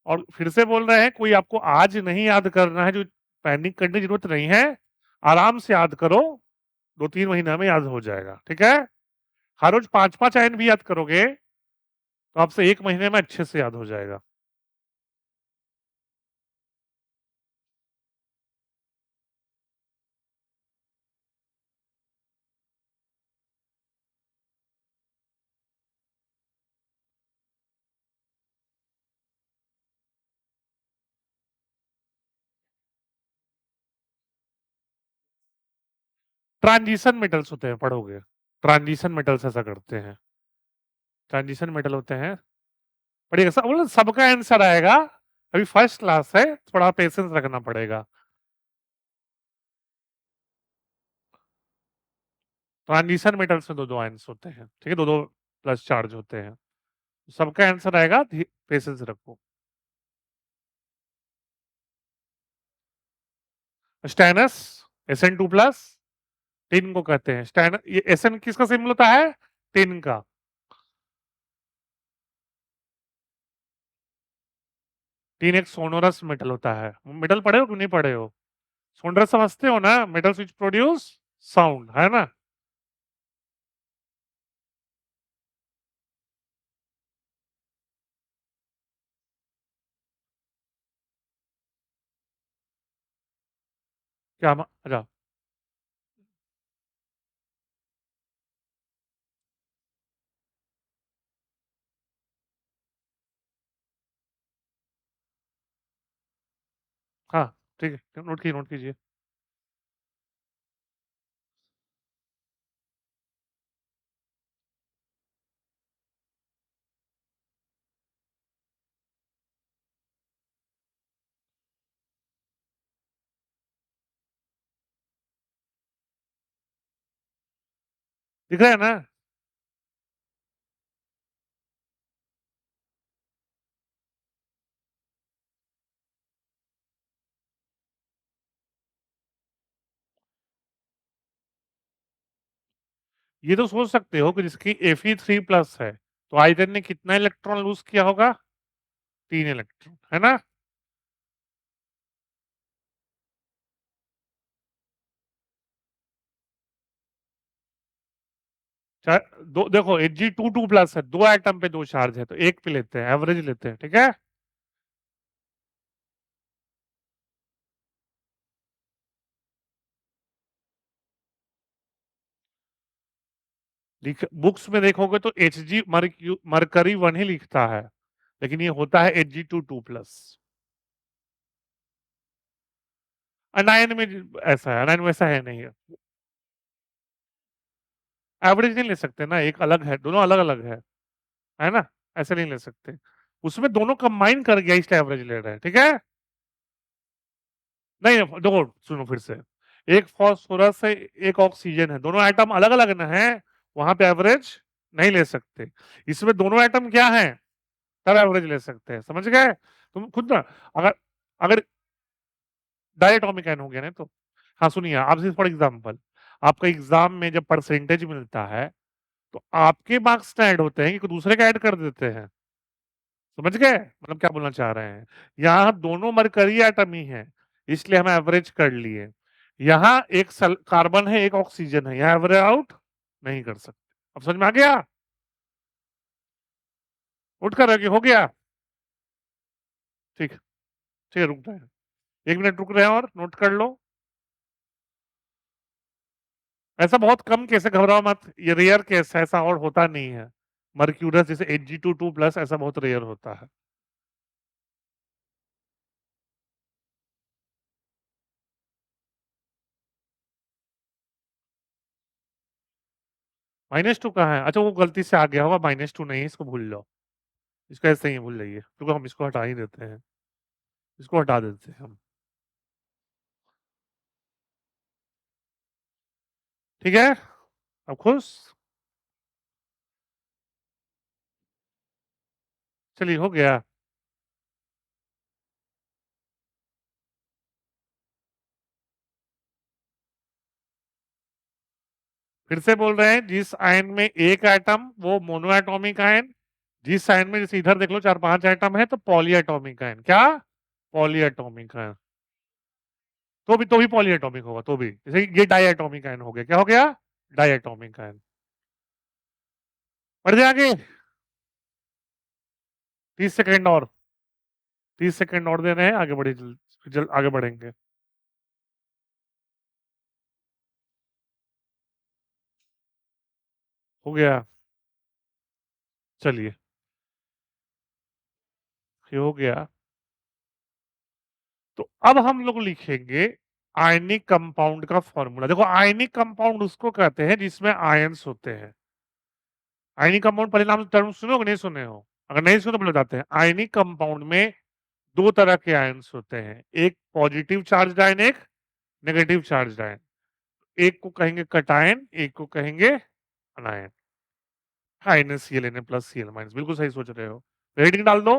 और फिर से बोल रहे हैं, कोई आपको आज नहीं याद करना है, जो पैनिक करने की जरूरत नहीं है। आराम से याद करो, 2-3 महीना में याद हो जाएगा। ठीक है? हर रोज 5-5 आयन भी याद करोगे तो आपसे 1 महीने में अच्छे से याद हो जाएगा। ट्रांजिशन मेटल्स होते हैं, पढ़ोगे। ट्रांजिशन मेटल्स ऐसा करते हैं, ट्रांजिशन मेटल होते हैं। पढ़िएगा सब, बोलो सबका आंसर आएगा। अभी फर्स्ट क्लास है, थोड़ा पेशेंस रखना पड़ेगा। ट्रांजिशन मेटल्स में दो दो आयन्स होते हैं, ठीक है, दो दो प्लस चार्ज होते हैं। सबका आंसर आएगा, पेशेंस रखो। स्टैनस, Sn2+, टिन को कहते हैं स्टैन। ये Sn किसका सिंबल होता है? टिन का। टिन एक सोनोरस मेटल होता है। मेटल पढ़े हो कि नहीं पढ़े हो? सोनोरस समझते हो ना, मेटल्स व्हिच प्रोड्यूस साउंड, है ना? क्या अच्छा। हाँ ठीक है, नोट कीजिए नोट कीजिए। दिख रहा है ना? ये तो सोच सकते हो कि जिसकी Fe3+ है, तो आइदर ने कितना इलेक्ट्रॉन लूज किया होगा? 3 इलेक्ट्रॉन, है ना? दो देखो Hg2 2+ है, 2 एटम पे 2 चार्ज है, तो एक पे लेते हैं, एवरेज लेते हैं, ठीक है। बुक्स में देखोगे तो Hg मरकरी 1 ही लिखता है, लेकिन ये होता है Hg2 2+। अनायन में ऐसा है, अनायन में ऐसा है नहीं है। एवरेज नहीं ले सकते ना, एक अलग है, दोनों अलग अलग है ना, ऐसे नहीं ले सकते। उसमें दोनों कंबाइन कर गया इसलिए एवरेज ले रहे हैं, ठीक है। नहीं देखो सुनो फिर से, एक फास्फोरस है, एक ऑक्सीजन है, दोनों एटम अलग अलग ना है, वहां पे एवरेज नहीं ले सकते। इसमें दोनों एटम क्या है, तब एवरेज ले सकते हैं, समझ गए तुम खुद ना। अगर अगर डायटोमिक एन हो गया ना तो। हाँ सुनिए, आप फॉर एग्जाम्पल, आपका एग्जाम में जब परसेंटेज मिलता है तो आपके मार्क्स ऐड होते हैं कि दूसरे का ऐड कर देते हैं, समझ गए मतलब क्या बोलना चाह रहे हैं। यहाँ दोनों मरकरी एटम ही है, इसलिए हम एवरेज कर लिए। यहाँ एक कार्बन है, एक ऑक्सीजन है, यहाँ एवरेज आउट नहीं कर सकते। अब समझ में आ गया। उठ कर रखिए, हो गया। ठीक, ठीक है, रुक रहे हैं, 1 मिनट रुक रहे हैं और नोट कर लो। ऐसा बहुत कम केस है, घबराओ मत, ये रेयर केस है, ऐसा और होता नहीं है। मर्क्यूरस जैसे Hg2 2+ ऐसा बहुत रेयर होता है। -2 कहाँ है, अच्छा वो गलती से आ गया होगा, -2 नहीं है, इसको भूल जाओ, इसको ऐसे ही भूल जाइए, क्योंकि हम इसको हटा ही देते हैं, इसको हटा देते हैं हम। ठीक है, अब खुश, चलिए हो गया। फिर से बोल रहे हैं, जिस आयन में एक एटम वो मोनोएटॉमिक आयन, जिस आयन में जैसे इधर देख लो 4 5 एटम है तो पॉलीएटॉमिक आयन, क्या पॉलीएटॉमिक आयन, तो भी पॉलीएटॉमिक होगा, तो भी जैसे ये डायएटॉमिक आयन हो गया, क्या हो गया डायएटॉमिक आयन। बढ़ जाएंगे, 30 सेकेंड और, 30 सेकेंड और देने हैं, आगे बढ़े जल्द आगे बढ़ेंगे। हो गया, चलिए ये हो गया। तो अब हम लोग लिखेंगे आयनिक कंपाउंड का फॉर्मूला। देखो आयनिक कंपाउंड उसको कहते हैं जिसमें आयंस होते हैं। आयनिक कंपाउंड पहले नाम टर्म सुने हो कि नहीं सुने हो, अगर नहीं सुने तो बोले जाते हैं। आयनिक कंपाउंड में दो तरह के आयंस होते हैं, एक पॉजिटिव चार्ज आयन, एक नेगेटिव चार्ज आयन। एक को कहेंगे कटायन, एक को कहेंगे अनायन। -Cl Na+Cl- बिल्कुल सही सोच रहे हो। रेडिंग डाल दो।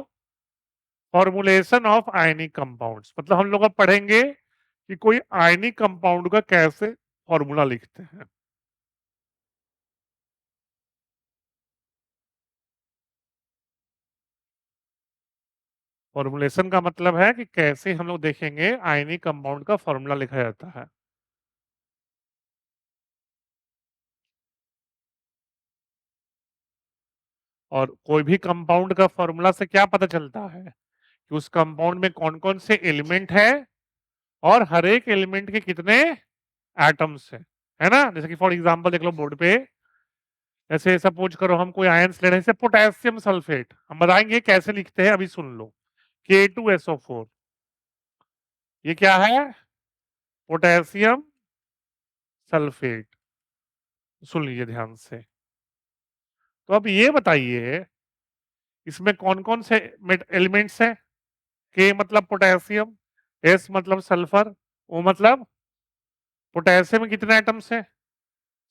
फॉर्मुलेशन ऑफ आयनिक कंपाउंड्स मतलब हम लोग अब पढ़ेंगे कि कोई आयनिक कंपाउंड का कैसे फॉर्मूला लिखते हैं। फॉर्मुलेशन का मतलब है कि कैसे हम लोग देखेंगे आयनिक कंपाउंड का फॉर्मूला लिखा जाता है। और कोई भी कंपाउंड का फॉर्मूला से क्या पता चलता है कि उस कंपाउंड में कौन कौन से एलिमेंट है और हर एक एलिमेंट के कितने एटम्स है ना। जैसे कि फॉर एग्जांपल देख लो बोर्ड पे, ऐसे सपोज करो हम कोई आयंस ले रहे हैं, जैसे पोटेशियम सल्फेट, हम बताएंगे कैसे लिखते हैं, अभी सुन लो। K2SO4, ये क्या है, पोटेशियम सल्फेट, सुन लीजिए ध्यान से। तो अब ये बताइए इसमें कौन कौन से एलिमेंट्स हैं। के मतलब पोटेशियम, एस मतलब सल्फर, ओ मतलब पोटेशियम में कितने एटम्स हैं,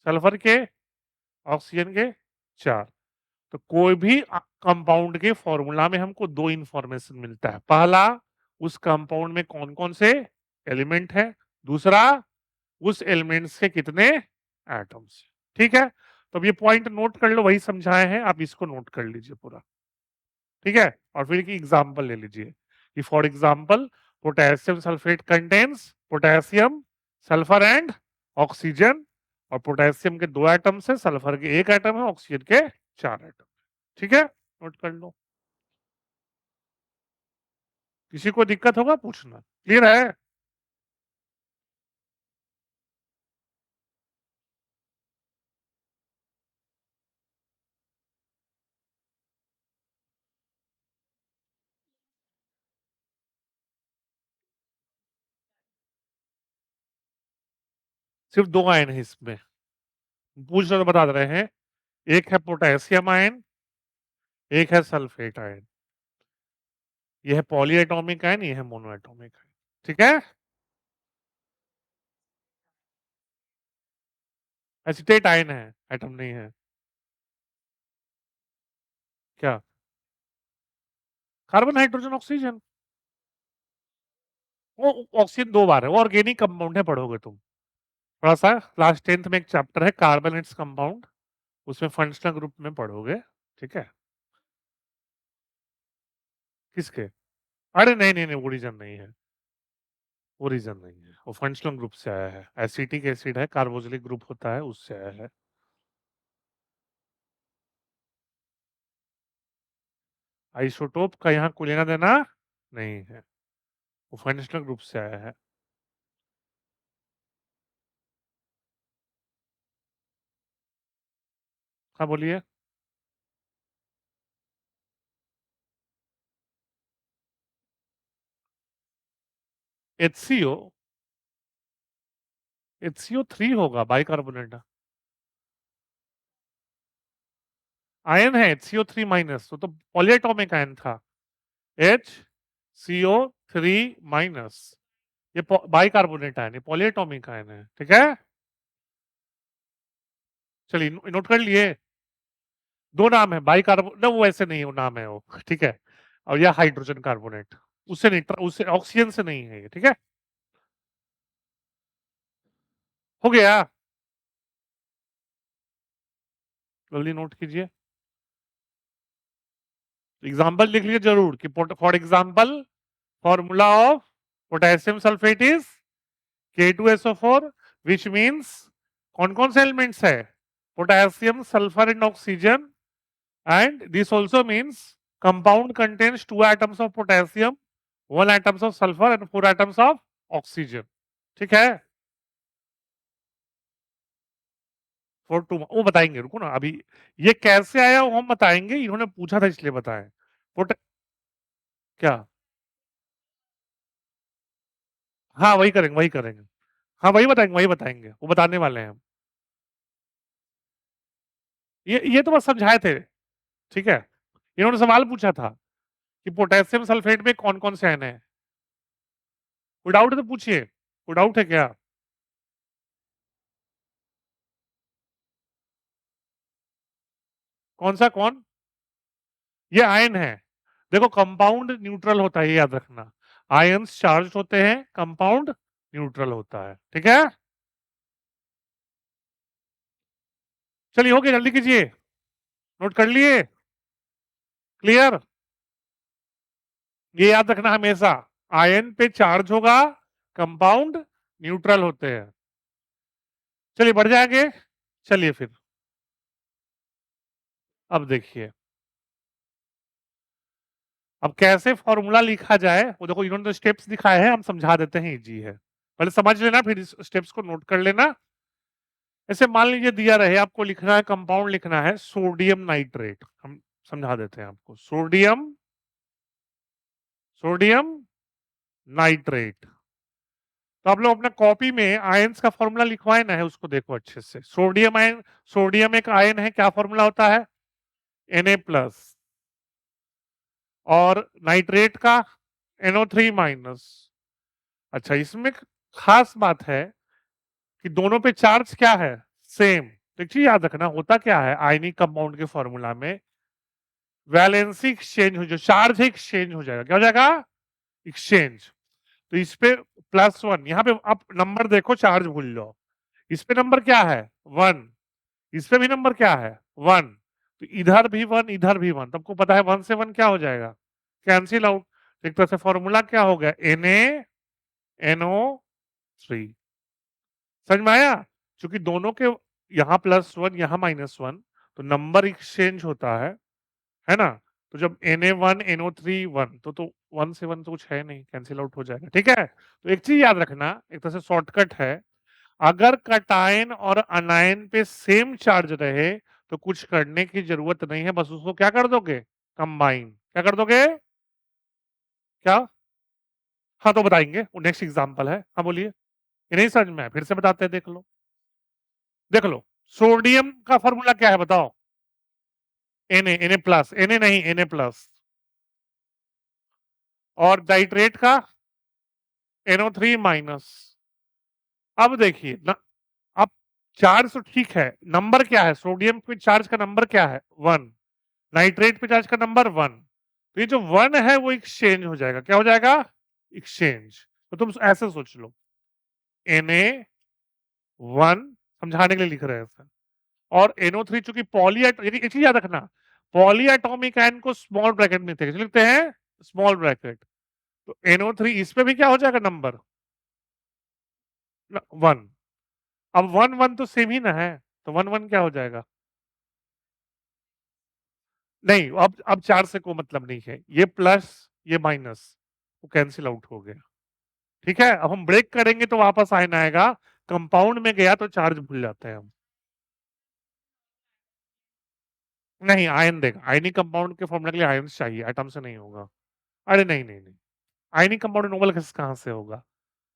सल्फर के, ऑक्सीजन के 4। तो कोई भी कंपाउंड के फॉर्मूला में हमको दो इंफॉर्मेशन मिलता है, पहला उस कंपाउंड में कौन कौन से एलिमेंट है, दूसरा उस एलिमेंट्स के कितने एटम्स। ठीक है, तो अब ये पॉइंट नोट कर लो, वही समझाए हैं, आप इसको नोट कर लीजिए पूरा। ठीक है, और फिर की एग्जांपल ले लीजिए कि for example potassium sulphate contains potassium, sulphur and oxygen, और पोटेशियम के 2 एटम है, सल्फर के 1 एटम है, ऑक्सीजन के 4 एटम। ठीक है, नोट कर लो। किसी को दिक्कत होगा पूछना, क्लियर है? सिर्फ 2 आयन है इसमें, पूछ रहे तो बता रहे हैं। एक है पोटेशियम आयन, एक है सल्फेट आयन। ये है पॉली एटॉमिक आयन, ये है मोनो एटॉमिक आयन। ठीक है, एसिटेट आयन है, एटम नहीं है। क्या? Carbon, hydrogen, oxygen. वो ऑक्सीजन 2 बार है, वो ऑर्गेनिक कंपाउंड है, पढ़ोगे तुम थोड़ा सा। क्लास 10th में एक चैप्टर है कार्बन इट्स कंपाउंड, उसमें फंक्शनल ग्रुप में पढ़ोगे। ठीक है। किसके? अरे नहीं नहीं नहीं, वो रीजन नहीं है, वो रीजन नहीं है, वो फंक्शनल ग्रुप से आया है। एसिटिक एसिड है, कार्बोक्सिलिक ग्रुप होता है, उससे आया है। आइसोटोप का यहाँ कोई लेना देना नहीं है, वो फंक्शनल ग्रुप से आया है। हाँ बोलिए। HCO, HCO3 होगा, बाइकार्बोनेट आयन है। HCO3 माइनस तो पॉलीएटॉमिक आयन था। HCO3 माइनस, ये बाइकार्बोनेट आयन, ये पॉलीएटॉमिक आयन है। ठीक है, चलिए नोट कर लिए। 2 नाम है, बाइकार्बो ना, वो ऐसे नहीं, वो नाम है वो। ठीक है, और यह हाइड्रोजन कार्बोनेट, उससे नहीं, उससे ऑक्सीजन से नहीं है ये। ठीक है, हो गया। जल्दी नोट कीजिए, एग्जाम्पल लिख लीजिए जरूर कि for example formula of potassium sulphate is K2SO4, which means कौन कौन से एलिमेंट्स है? Potassium, sulphur and oxygen. And this also means compound contains 2 atoms of potassium, 1 atoms of sulfur and 4 atoms of oxygen। ठीक है, for to, वो बताएंगे, रुको ना अभी। ये कैसे आया वो हम बताएंगे, इन्होंने पूछा था इसलिए बताएं। पोटे क्या? हाँ वही करेंगे, वही करेंगे। हाँ वही बताएंगे, वही बताएंगे, वो बताने वाले हैं हम। ये तो बस समझाए थे। ठीक है, इन्होंने सवाल पूछा था कि पोटेशियम सल्फेट में कौन कौन से आयन है। कोई डाउट है तो पूछिए, कोई डाउट है क्या? कौन सा कौन? ये आयन है। देखो कंपाउंड न्यूट्रल होता है, ये याद रखना। आयन्स चार्ज होते हैं, कंपाउंड न्यूट्रल होता है। ठीक है, चलिए हो गया, जल्दी कीजिए, नोट कर लिए? क्लियर? ये याद रखना हमेशा, आयन पे चार्ज होगा, कंपाउंड न्यूट्रल होते हैं। चलिए बढ़ जाएंगे। चलिए फिर, अब देखिए, अब कैसे फॉर्मूला लिखा जाए वो देखो, इन्होंने तो स्टेप्स दिखाए हैं, हम समझा देते हैं, इजी है। पहले समझ लेना, फिर इस स्टेप्स को नोट कर लेना। ऐसे मान लीजिए दिया रहे, आपको लिखना है, कंपाउंड लिखना है सोडियम नाइट्रेट। हम समझा देते हैं आपको, सोडियम, सोडियम नाइट्रेट। तो आप लोग अपना कॉपी में आयंस का फॉर्मूला लिखवाए ना है, उसको देखो अच्छे से। सोडियम आयन, सोडियम एक आयन है, क्या फॉर्मूला होता है? Na+। और नाइट्रेट का NO3-। अच्छा, इसमें खास बात है कि दोनों पे चार्ज क्या है? सेम। देखिए याद रखना, होता क्या है आयनिक कंपाउंड के फॉर्मूला में, वैलेंसी एक्सचेंज हो, जो चार्ज है एक्सचेंज हो जाएगा। क्या हो जाएगा? एक्सचेंज। तो इस पे +1, यहाँ पे आप नंबर देखो, चार्ज भूल लो। इस पे नंबर क्या है? 1। इस पे भी नंबर क्या है? 1। तो इधर भी 1, इधर भी 1, तुमको पता है 1 से 1 क्या हो जाएगा? Cancel out. एक तरह से फॉर्मूला क्या हो गया? Na NO3। समझ में आया? क्योंकि दोनों के यहाँ +1 यहाँ -1 तो नंबर एक्सचेंज होता है ना। तो जब Na1 NO3 1 तो 1 से 1 तो कुछ है नहीं, कैंसिल आउट हो जाएगा। ठीक है, तो एक चीज याद रखना, एक तरह से शॉर्टकट है, अगर कटायन और अनायन पे सेम चार्ज रहे तो कुछ करने की जरूरत नहीं है, बस उसको क्या कर दोगे, कंबाइन। क्या कर दोगे, क्या? हाँ तो बताएंगे, वो नेक्स्ट एग्जांपल है। हाँ बोलिए, ये नहीं समझ में आया, फिर से बताते हैं, देख लो। देख लो, सोडियम का फॉर्मूला क्या है बताओ? Na प्लस, Na नहीं Na प्लस। और नाइट्रेट का NO3 माइनस। अब देखिए ना, अब चार्ज तो ठीक है, नंबर क्या है, सोडियम पे चार्ज का नंबर क्या है 1, नाइट्रेट पे चार्ज का नंबर 1, तो ये जो 1 है वो एक्सचेंज हो जाएगा। क्या हो जाएगा, एक्सचेंज। तो तुम ऐसे सोच लो, Na1 समझाने के लिए लिख रहे हैं सर, और NO3 चूंकि एक चीज याद रखना, पॉलीएटॉमिक आयन को स्मॉल ब्रैकेट में लिखते हैं, स्मॉल ब्रैकेट। तो NO3 इस पे भी क्या हो जाएगा नंबर 1। अब 1 1 तो सेम ही ना है, तो 1 1 क्या हो जाएगा, नहीं अब चार से कोई मतलब नहीं है, ये प्लस ये माइनस वो कैंसिल आउट हो गया। ठीक है, अब हम ब्रेक करेंगे तो वापस आयन आएगा, कंपाउंड में गया तो चार्ज भूल जाते हैं हम। नहीं, आयन देगा, आयनिक कंपाउंड के फॉर्मूला के लिए आयन चाहिए, एटम से नहीं होगा। अरे नहीं नहीं नहीं, आयनिक कंपाउंड नोबल गैस कहां से होगा,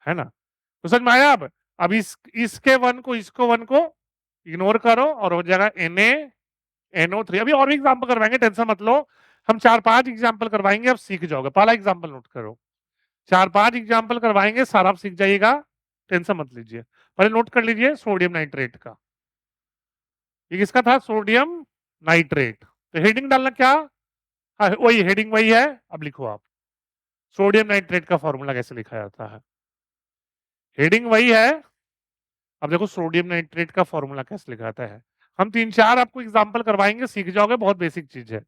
है ना। तो समझ में आया। अब इसके वन को इसको वन को इग्नोर करो और हो जाएगा NaNO3। अभी और भी एग्जांपल करवाएंगे, टेंशन मत लो, हम 4 5 एग्जांपल करवाएंगे, अब सीख जाओगे। पहला एग्जांपल नोट करो, 4 5 एग्जाम्पल करवाएंगे, सारा आप सीख जाइएगा, टेंशन मत लीजिए। पहले नोट कर लीजिए सोडियम नाइट्रेट का, ये किसका था, सोडियम नाइट्रेट। तो हेडिंग डालना क्या, हाँ वही हेडिंग वही है। अब लिखो आप, सोडियम नाइट्रेट का फॉर्मूला कैसे लिखा जाता है, हेडिंग वही है। अब देखो सोडियम नाइट्रेट का फॉर्मूला कैसे लिखा जाता है, हम 3 4 आपको एग्जाम्पल करवाएंगे, सीख जाओगे, बहुत बेसिक चीज है।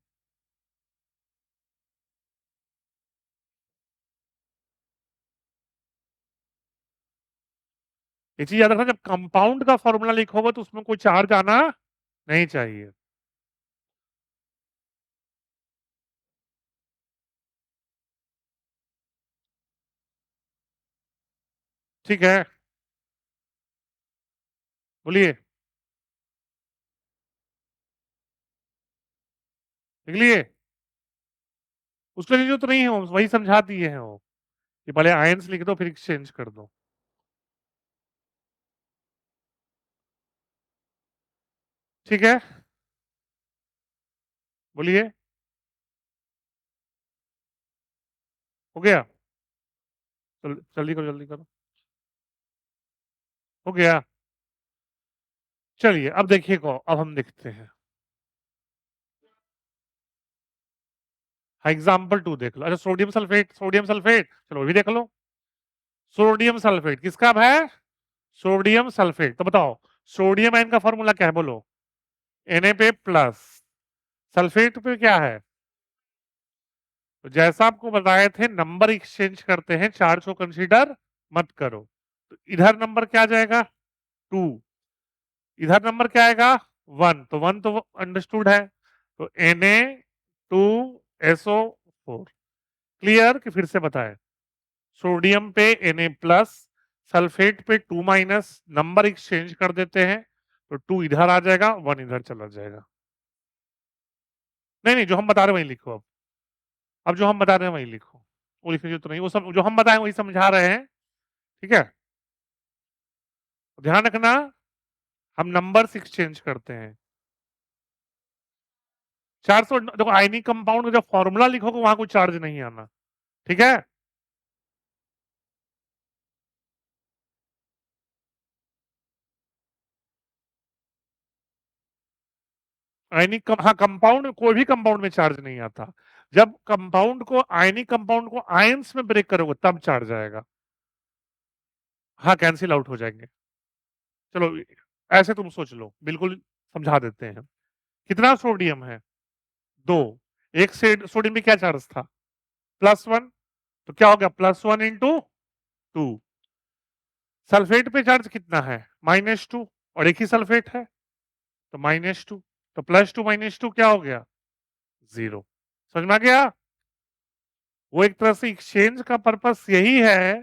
ये चीज याद रखना, जब कंपाउंड का फॉर्मूला लिखोगे तो उसमें कोई चार्ज आना नहीं चाहिए। ठीक है, बोलिए, लिख लिए, उसके लिए जो तो नहीं है वही समझा दिए हैं वो, कि पहले आयंस लिख दो फिर एक्सचेंज कर दो। ठीक है, बोलिए, हो गया, जल्दी करो जल्दी करो, हो गया। चलिए अब देखिए को, अब हम देखते हैं एग्जाम्पल 2 देख लो। अच्छा सोडियम सल्फेट, सोडियम सल्फेट, चलो भी देख लो। सोडियम सल्फेट किसका अब है, सोडियम सल्फेट। तो बताओ सोडियम आयन का फॉर्मूला क्या है, बोलो, Na पे प्लस, सल्फेट पे क्या है, तो जैसा आपको बताए थे नंबर एक्सचेंज करते हैं, चार्ज को कंसीडर मत करो। तो इधर नंबर क्या आ जाएगा 2, इधर नंबर क्या आएगा 1, तो 1 तो अंडरस्टूड है, तो Na2SO4। क्लियर कि फिर से बताएं, सोडियम पे Na प्लस, सल्फेट पे 2 माइनस, नंबर एक्सचेंज कर देते हैं, तो 2 इधर आ जाएगा, 1 इधर चला जाएगा। नहीं नहीं, जो हम बता रहे हैं वही लिखो। अब जो हम बता रहे हैं वही लिखो, वो लिखने की तो नहीं, वो सब जो हम बताएं वही समझा रहे हैं। ठीक है, ध्यान रखना, हम नंबर्स एक्सचेंज करते हैं। 400 देखो, आयनिक कंपाउंड का जब फॉर्मूला लिखोगे वहां कोई चार्ज नहीं आना। ठीक है, हाँ कंपाउंड, कोई भी कंपाउंड में चार्ज नहीं आता, जब कंपाउंड को आयनिक कंपाउंड को आयंस में ब्रेक करोगे तब चार्ज आएगा। हाँ कैंसिल आउट हो जाएंगे। चलो ऐसे तुम सोच लो, बिल्कुल समझा देते हैं। कितना सोडियम है, 2, एक से सोडियम में क्या चार्ज था +1, तो क्या हो गया +1 × 2। सल्फेट पे चार्ज कितना है -2, और एक ही सल्फेट है, तो -2, तो +2 -2 क्या हो गया? 0। समझ में आ गया? वो एक तरह से एक्सचेंज का पर्पस यही है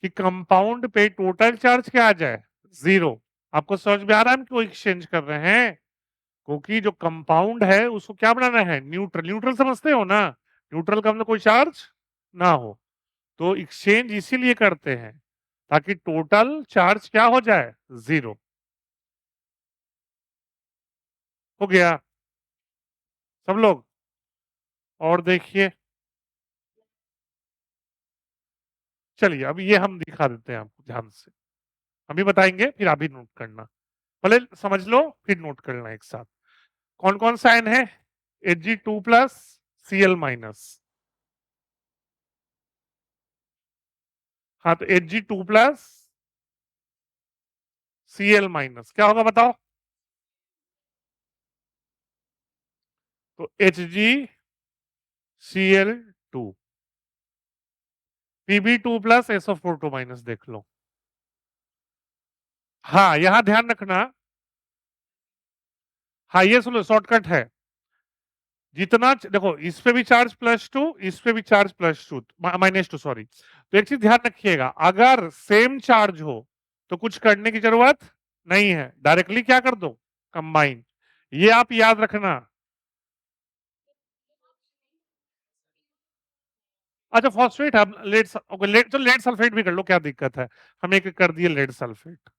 कि कंपाउंड पे टोटल चार्ज क्या आ जाए? 0। आपको समझ में आ रहा है हम क्यों एक्सचेंज कर रहे हैं? क्योंकि जो कंपाउंड है उसको क्या बनाना है? न्यूट्रल। न्यूट्रल समझते हो ना? न्यूट्रल का मतलब कोई चार्ज ना हो। तो एक्सचेंज इसीलिए करते हैं ताकि टोटल चार्ज क्या हो जाए? 0। हो गया सब लोग? और देखिए, चलिए अब ये हम दिखा देते हैं आपको ध्यान से। हम भी बताएंगे फिर आप भी नोट करना। पहले समझ लो फिर नोट करना एक साथ। कौन कौन सा आयन है? Ag2+ Cl-। हाँ, तो Ag2+ Cl- क्या होगा बताओ? तो HgCl2, Pb2+ SO4 2- देख लो। हाँ, यहां ध्यान रखना। हाँ, ये सुनो शॉर्टकट है। जितना देखो, इस पे भी चार्ज +2, इस पे भी चार्ज +2, -2 सॉरी। तो एक चीज ध्यान रखिएगा, अगर सेम चार्ज हो तो कुछ करने की जरूरत नहीं है, डायरेक्टली क्या कर दो? कंबाइन। ये आप याद रखना। अच्छा, फॉस्फेट हम लेड, लेड तो लेड सल्फेट भी कर लो, क्या दिक्कत है? हम एक कर दिए लेड सल्फेट।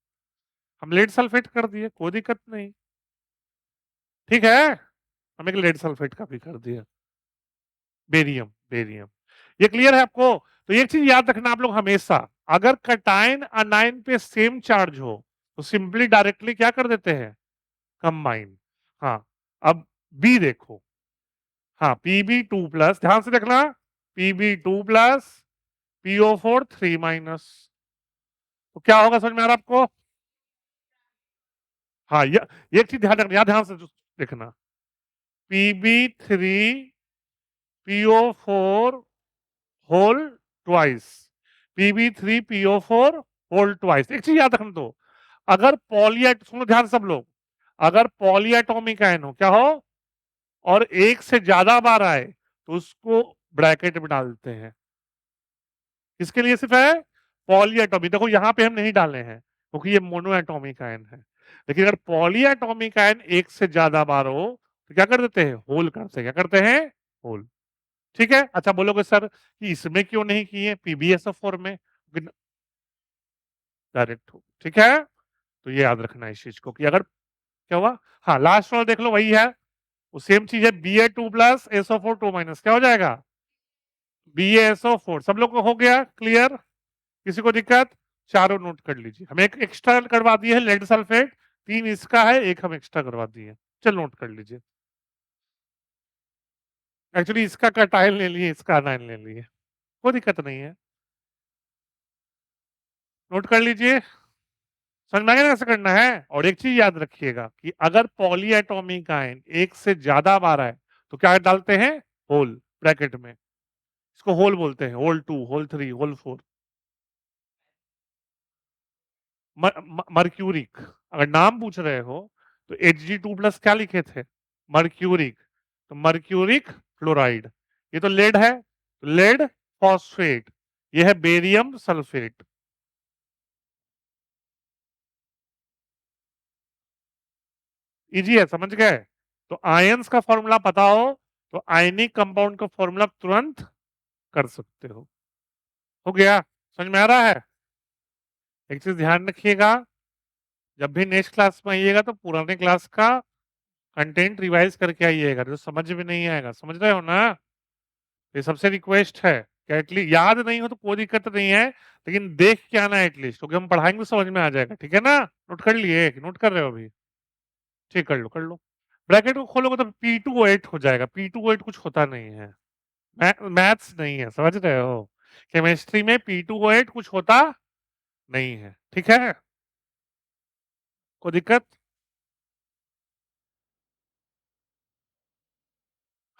हम लेड सल्फेट कर दिए, कोई दिक्कत नहीं। ठीक है, हम एक लेड सल्फेट का भी कर दिया। Barium, barium. ये क्लियर है आपको? तो एक चीज याद रखना आप लोग हमेशा, अगर कटायन अनायन पे सेम चार्ज हो तो सिंपली डायरेक्टली क्या कर देते हैं? कंबाइन। हाँ, अब बी देखो। हाँ, Pb2+, ध्यान से देखना, Pb2+ PO4 3-। तो क्या होगा, समझ में आ रहा है आपको? हाँ, ये एक चीज ध्यान रखना, ध्यान से देखना। Pb3PO4 whole twice, Pb3PO4 whole twice. एक चीज याद रखना, दो, अगर पॉलीएट, सुनो ध्यान सब लोग, अगर पॉलीएटॉमिक आयन हो, क्या हो, और एक से ज्यादा बार आए तो उसको ब्रैकेट में डाल देते हैं। किसके लिए सिर्फ है? पॉलीएटॉमिक। देखो यहां पे हम नहीं डाले हैं क्योंकि ये मोनोएटॉमिक आयन है, लेकिन अगर पॉलीएटॉमिक आयन एक से ज्यादा बार हो तो क्या कर देते हैं? होल करते हैं। क्या करते हैं? होल। ठीक है, अच्छा बोलोगे सर कि इसमें क्यों नहीं किए PbSO4 में? डायरेक्ट हो, ठीक है। तो ये याद रखना इस चीज को कि अगर क्या हुआ। हाँ, लास्ट वाला देख लो, वही है, वो सेम चीज है, Ba2+SO4 2- क्या हो जाएगा? BaSO4। सब लोग को हो गया क्लियर? किसी को दिक्कत? चारों नोट कर लीजिए। हम एक एक्स्ट्रा करवा दिए है लेड सल्फेट, 3 इसका है, एक हम एक्स्ट्रा करवा दिए। चल नोट कर लीजिए। एक्चुअली इसका कटाइल ले लिए, इसका अनाइन ले लिए, कोई दिक्कत नहीं है। नोट कर लीजिए। समझ में आ गया कैसे करना है? और एक चीज याद रखिएगा कि अगर पॉलीएटॉमिक आयन एक से ज्यादा बार है तो क्या डालते हैं? होल, ब्रैकेट में। इसको होल बोलते हैं, होल 2, होल 3, होल 4। मर्क्यूरिक। अगर नाम पूछ रहे हो तो Hg2+ क्या लिखे थे? मर्क्यूरिक। तो मर्क्यूरिक फ्लोराइड। ये तो लेड है, लेड फॉस्फेट। ये है बेरियम सल्फेट। इजी है, समझ गए? तो आयंस का फॉर्मूला पता हो तो आयनिक कंपाउंड का फॉर्मूला तुरंत कर सकते हो गया? समझ में आ रहा है? एक चीज ध्यान रखिएगा, जब भी नेक्स्ट क्लास में आइएगा तो पुराने क्लास का कंटेंट रिवाइज करके आइएगा, जो समझ में नहीं आएगा, समझ रहे हो ना? ये सबसे रिक्वेस्ट है कि एटलीस्ट याद नहीं हो तो कोई दिक्कत नहीं है, लेकिन देख के आना एटलीस्ट, क्योंकि हम पढ़ाएंगे तो समझ में आ जाएगा। ठीक है ना? नोट कर लिए? नोट कर रहे हो अभी? ठीक, कर लो कर लो। ब्रैकेट को खोलोगे तो P2O8 हो जाएगा। P2O8 कुछ होता नहीं है, मैथ्स नहीं है, समझ रहे हो? केमिस्ट्री में P2O8 कुछ होता नहीं है। ठीक है, कोई दिक्कत?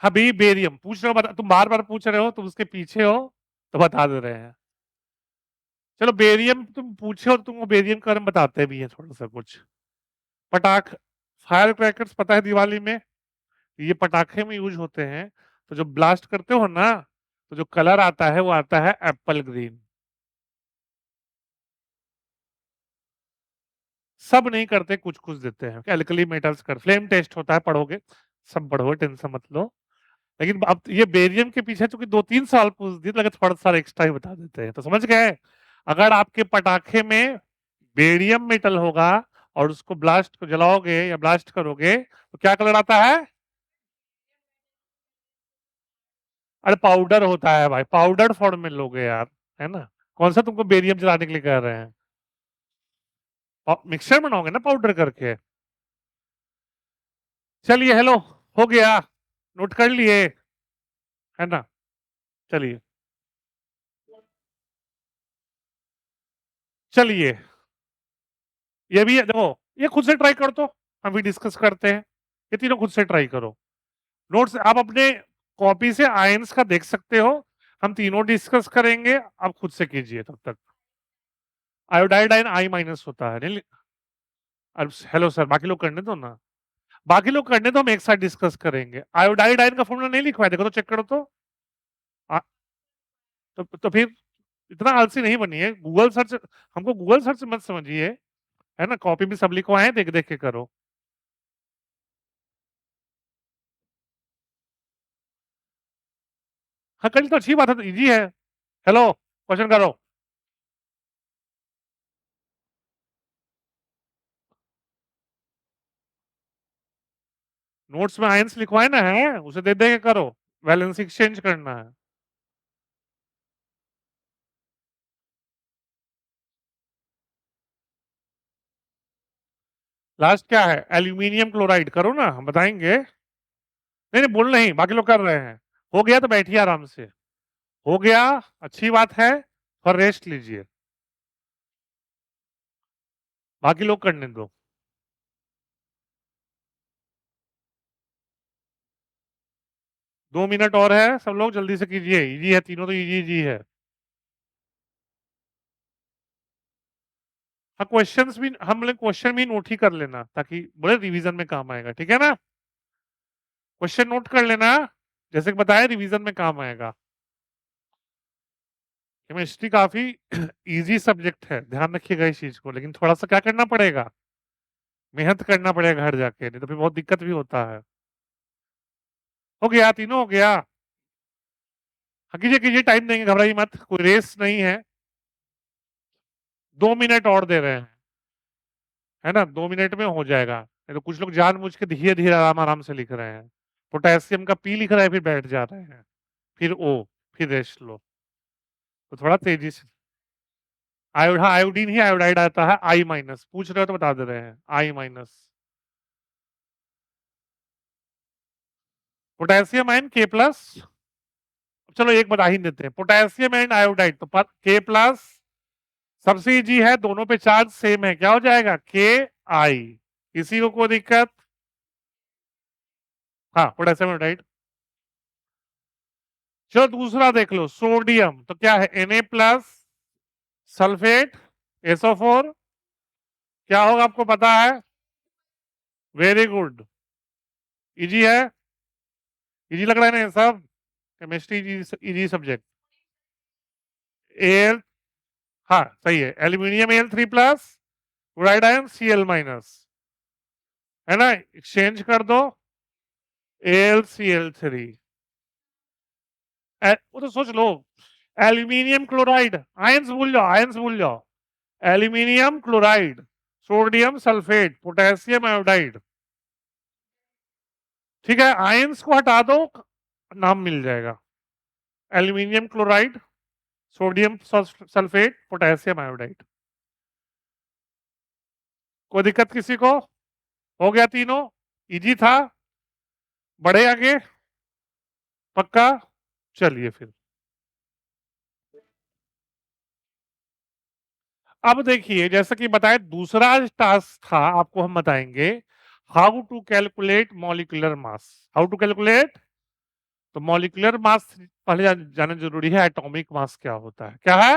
हाँ भी, बेरियम पूछ रहे हो, बता, तुम बार बार पूछ रहे हो, तुम उसके पीछे हो तो बता दे रहे हैं। चलो बेरियम तुम पूछे हो तो तुमको बेरियम के बारे में बताते भी हैं थोड़ा सा कुछ। पटाख फायर क्रैकर्स पता है दिवाली में, ये पटाखे में यूज होते हैं। तो जो ब्लास्ट करते हो ना, तो जो कलर आता है वो आता है एप्पल ग्रीन। सब नहीं करते, कुछ कुछ देते हैं। एल्कली मेटल्स कर फ्लेम टेस्ट होता है, पढ़ोगे, सब पढ़ोगे, टेंशन मत लो। लेकिन अब ये बेरियम के पीछे चूंकि 2-3 साल पूछ दिए, तो लगे थोड़ा सा एक्स्ट्रा ही बता देते हैं, तो समझ गए। अगर आपके पटाखे में बेरियम मेटल होगा और उसको ब्लास्ट को जलाओगे या ब्लास्ट करोगे, तो क्या कलर आता है? अरे पाउडर होता है भाई, पाउडर फॉर्म में लोगे यार, है ना। कौन सा तुमको बेरियम जलाने के लिए कह रहे हैं? मिक्सर बनाओगे ना पाउडर करके। चलिए, हेलो, हो गया, नोट कर लिए, है ना। चलिए, चलिए, ये भी है, देखो, ये खुद से ट्राई कर, तो हम भी डिस्कस करते हैं। ये तीनों खुद से ट्राई करो। नोट्स आप अपने कॉपी से आयंस का देख सकते हो। हम तीनों डिस्कस करेंगे, आप खुद से कीजिए तब तक। आयोडाइड आयन I- होता है, नहीं? अब हेलो सर, बाकी लोग करने दो ना। बाकी लोग करने दो, हम एक साथ डिस्कस करेंगे। आयोडाइड आयन का फॉर्मूला नहीं लिखवा है, देखो तो, चेक करो तो। तो फिर इतना आलसी नहीं बनिए, गूगल सर्च, हमको गूगल सर्च मत समझिए, है ना। कॉपी भी सब लिखवाए हैं, देख देख के करो। हाँ, कल तो अच्छी बात है, तो इजी है। हेलो, क्वेश्चन करो। नोट्स में आयंस लिखवाए ना, है उसे दे दे के करो। वैलेंस एक्सचेंज करना है। लास्ट क्या है? एल्यूमिनियम क्लोराइड, करो ना, हम बताएंगे। नहीं नहीं, बोल नहीं, बाकी लोग कर रहे हैं। हो गया तो बैठिए आराम से। हो गया, अच्छी बात है, और रेस्ट लीजिए। बाकी लोग करने दो। 2 मिनट और है, सब लोग जल्दी से कीजिए, इजी है, तीनों तो इजी इजी है। हाँ, क्वेश्चंस भी हम लोग क्वेश्चन भी नोट ही कर लेना, ताकि बड़े रिवीजन में काम आएगा, ठीक है ना। क्वेश्चन नोट कर लेना, जैसे कि बताया, रिवीजन में काम आएगा। केमिस्ट्री काफी इजी सब्जेक्ट है, ध्यान रखिएगा इस चीज को, लेकिन थोड़ा सा क्या करना पड़ेगा, मेहनत करना पड़ेगा घर जाके, नहीं तो फिर बहुत दिक्कत भी होता है। हो गया, तीनों हो गया। हाँ, कीजिए कीजिए, टाइम देंगे, घबराइए मत, कोई रेस नहीं है। 2 मिनट और दे रहे हैं, है ना, 2 मिनट में हो जाएगा, नहीं तो कुछ लोग जानबूझ के धीरे धीरे आराम आराम से लिख रहे हैं। पोटेशियम का P लिख रहा है, फिर बैठ जा रहे हैं, फिर O, फिर रेस्ट लो। तो थोड़ा तेजी से। हाँ, आयोडीन ही आयोडाइड आता है, I-, पूछ रहे हो तो बता दे रहे हैं, I-। Potassium ion K+। चलो एक बता ही देते हैं, पोटेशियम एंड आयोडाइड, तो K+। सबसे इजी है, दोनों पे चार्ज सेम है, क्या हो जाएगा, Ki। किसी को कोई दिक्कत? हाँ, पोटेशियम आयोडाइड। चलो दूसरा देख लो, सोडियम, तो क्या है, Na+, सल्फेट, SO4। क्या होगा आपको पता है? वेरी गुड, इजी है। इजी लग रहा है ना ये सब? Chemistry easy subject. एल, हाँ सही है, aluminium Al3+, chloride ion Cl-, है ना, एक्सचेंज कर दो, AlCl3। वो तो सोच लो, एल्यूमिनियम क्लोराइड, आयंस भूल जाओ, आयंस भूल जाओ। Aluminium chloride, sodium sulphate, potassium iodide. ठीक है, आयंस को हटा दो, नाम मिल जाएगा, aluminium chloride, sodium sulphate, potassium iodide. कोई दिक्कत किसी को? हो गया तीनों, इजी था। बढ़े आगे, पक्का। चलिए फिर, अब देखिए, जैसा कि बताया, दूसरा टास्क था, आपको हम बताएंगे how to calculate molecular mass. How to calculate, तो मॉलिक्यूलर मास पहले जाना जरूरी है, एटॉमिक मास क्या होता है, क्या है,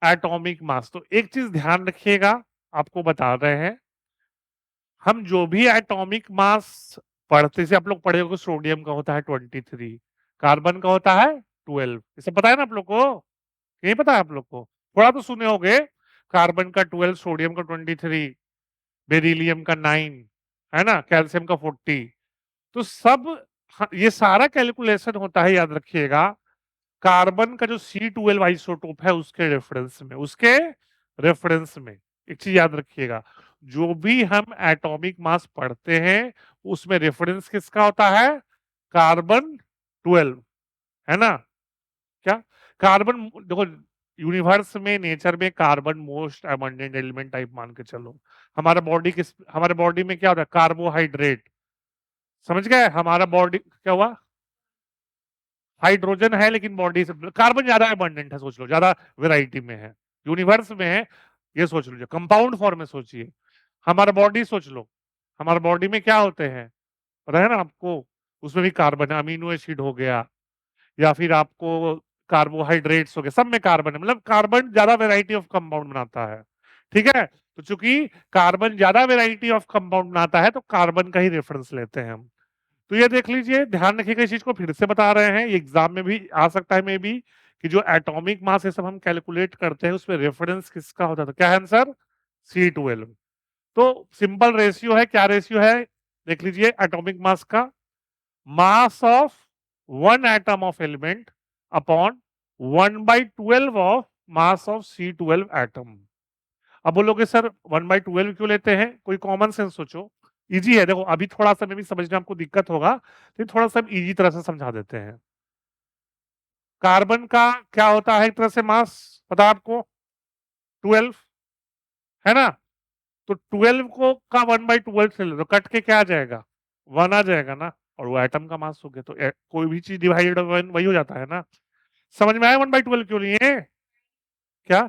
एटॉमिक मास। तो एक चीज ध्यान रखिएगा, आपको बता रहे हैं, हम जो भी एटॉमिक मास पढ़ते से आप लोग पढ़े होंगे, सोडियम का होता है 23, कार्बन का होता है 12। इसे पता है ना आप लोग को? नहीं पता है आप लोग को? थोड़ा तो सुने होंगे। कार्बन का 12, सोडियम का 23, बेरिलियम का 9, है ना, कैल्शियम का 40। तो सब ये सारा कैलकुलेशन होता है, याद रखिएगा, कार्बन का जो C12 आइसोटोप है उसके रेफरेंस में। एक चीज याद रखिएगा, जो भी हम एटॉमिक मास पढ़ते हैं उसमें रेफरेंस किसका होता है? कार्बन 12, है ना? क्या कार्बन, देखो, यूनिवर्स में, नेचर में carbon most abundant element type मान के चलो। हमारे बॉडी में क्या होता है? कार्बोहाइड्रेट। समझ गए? हमारा बॉडी क्या हुआ? हाइड्रोजन है लेकिन बॉडी से कार्बन ज्यादा अबंडेंट है, सोच लो, ज्यादा वेराइटी में है, यूनिवर्स में है। ये सोच लो, कंपाउंड फॉर्म में सोचिए। हमारा बॉडी सोच लो, हमारे बॉडी में क्या होते हैं, पता है ना आपको? उसमें भी कार्बन है, अमीनो एसिड हो गया, या फिर आपको कार्बोहाइड्रेट्स हो गए, सब में कार्बन है। मतलब कार्बन ज्यादा वेराइटी ऑफ कंपाउंड बनाता है। ठीक है? तो चूंकि कार्बन ज्यादा वेराइटी ऑफ कंपाउंड बनाता है तो कार्बन का ही रेफरेंस लेते हैं हम। तो ये देख लीजिए, ध्यान रखिएगा, इस चीज को फिर से बता रहे हैं, ये एग्जाम में भी आ सकता है मे बी, कि जो एटॉमिक मास ये सब हम कैलकुलेट करते हैं उसमें रेफरेंस किसका होता था? क्या है आंसर? C12। तो सिंपल रेशियो है, क्या रेशियो है? देख लीजिए, एटॉमिक मास का mass of one atom of element upon 1/12 of mass of C12 atom. अब बोलोगे सर 1/12 क्यों लेते हैं? कोई कॉमन सेंस सोचो। इजी है, देखो, अभी थोड़ा सा में भी समझने में आपको दिक्कत होगा, तो थोड़ा सा इजी तरह से समझा देते हैं। कार्बन का क्या होता है एक तरह से मास, पता है आपको? 12, है ना? तो 12 को का 1/12 से ले लो, कट के क्या आ जाएगा? 1 आ जाएगा ना। और वो एटम का मास हो गया, तो कोई भी चीज डिवाइडेड वही हो जाता है ना। समझ में आया 1/12 क्यों लिए? क्या?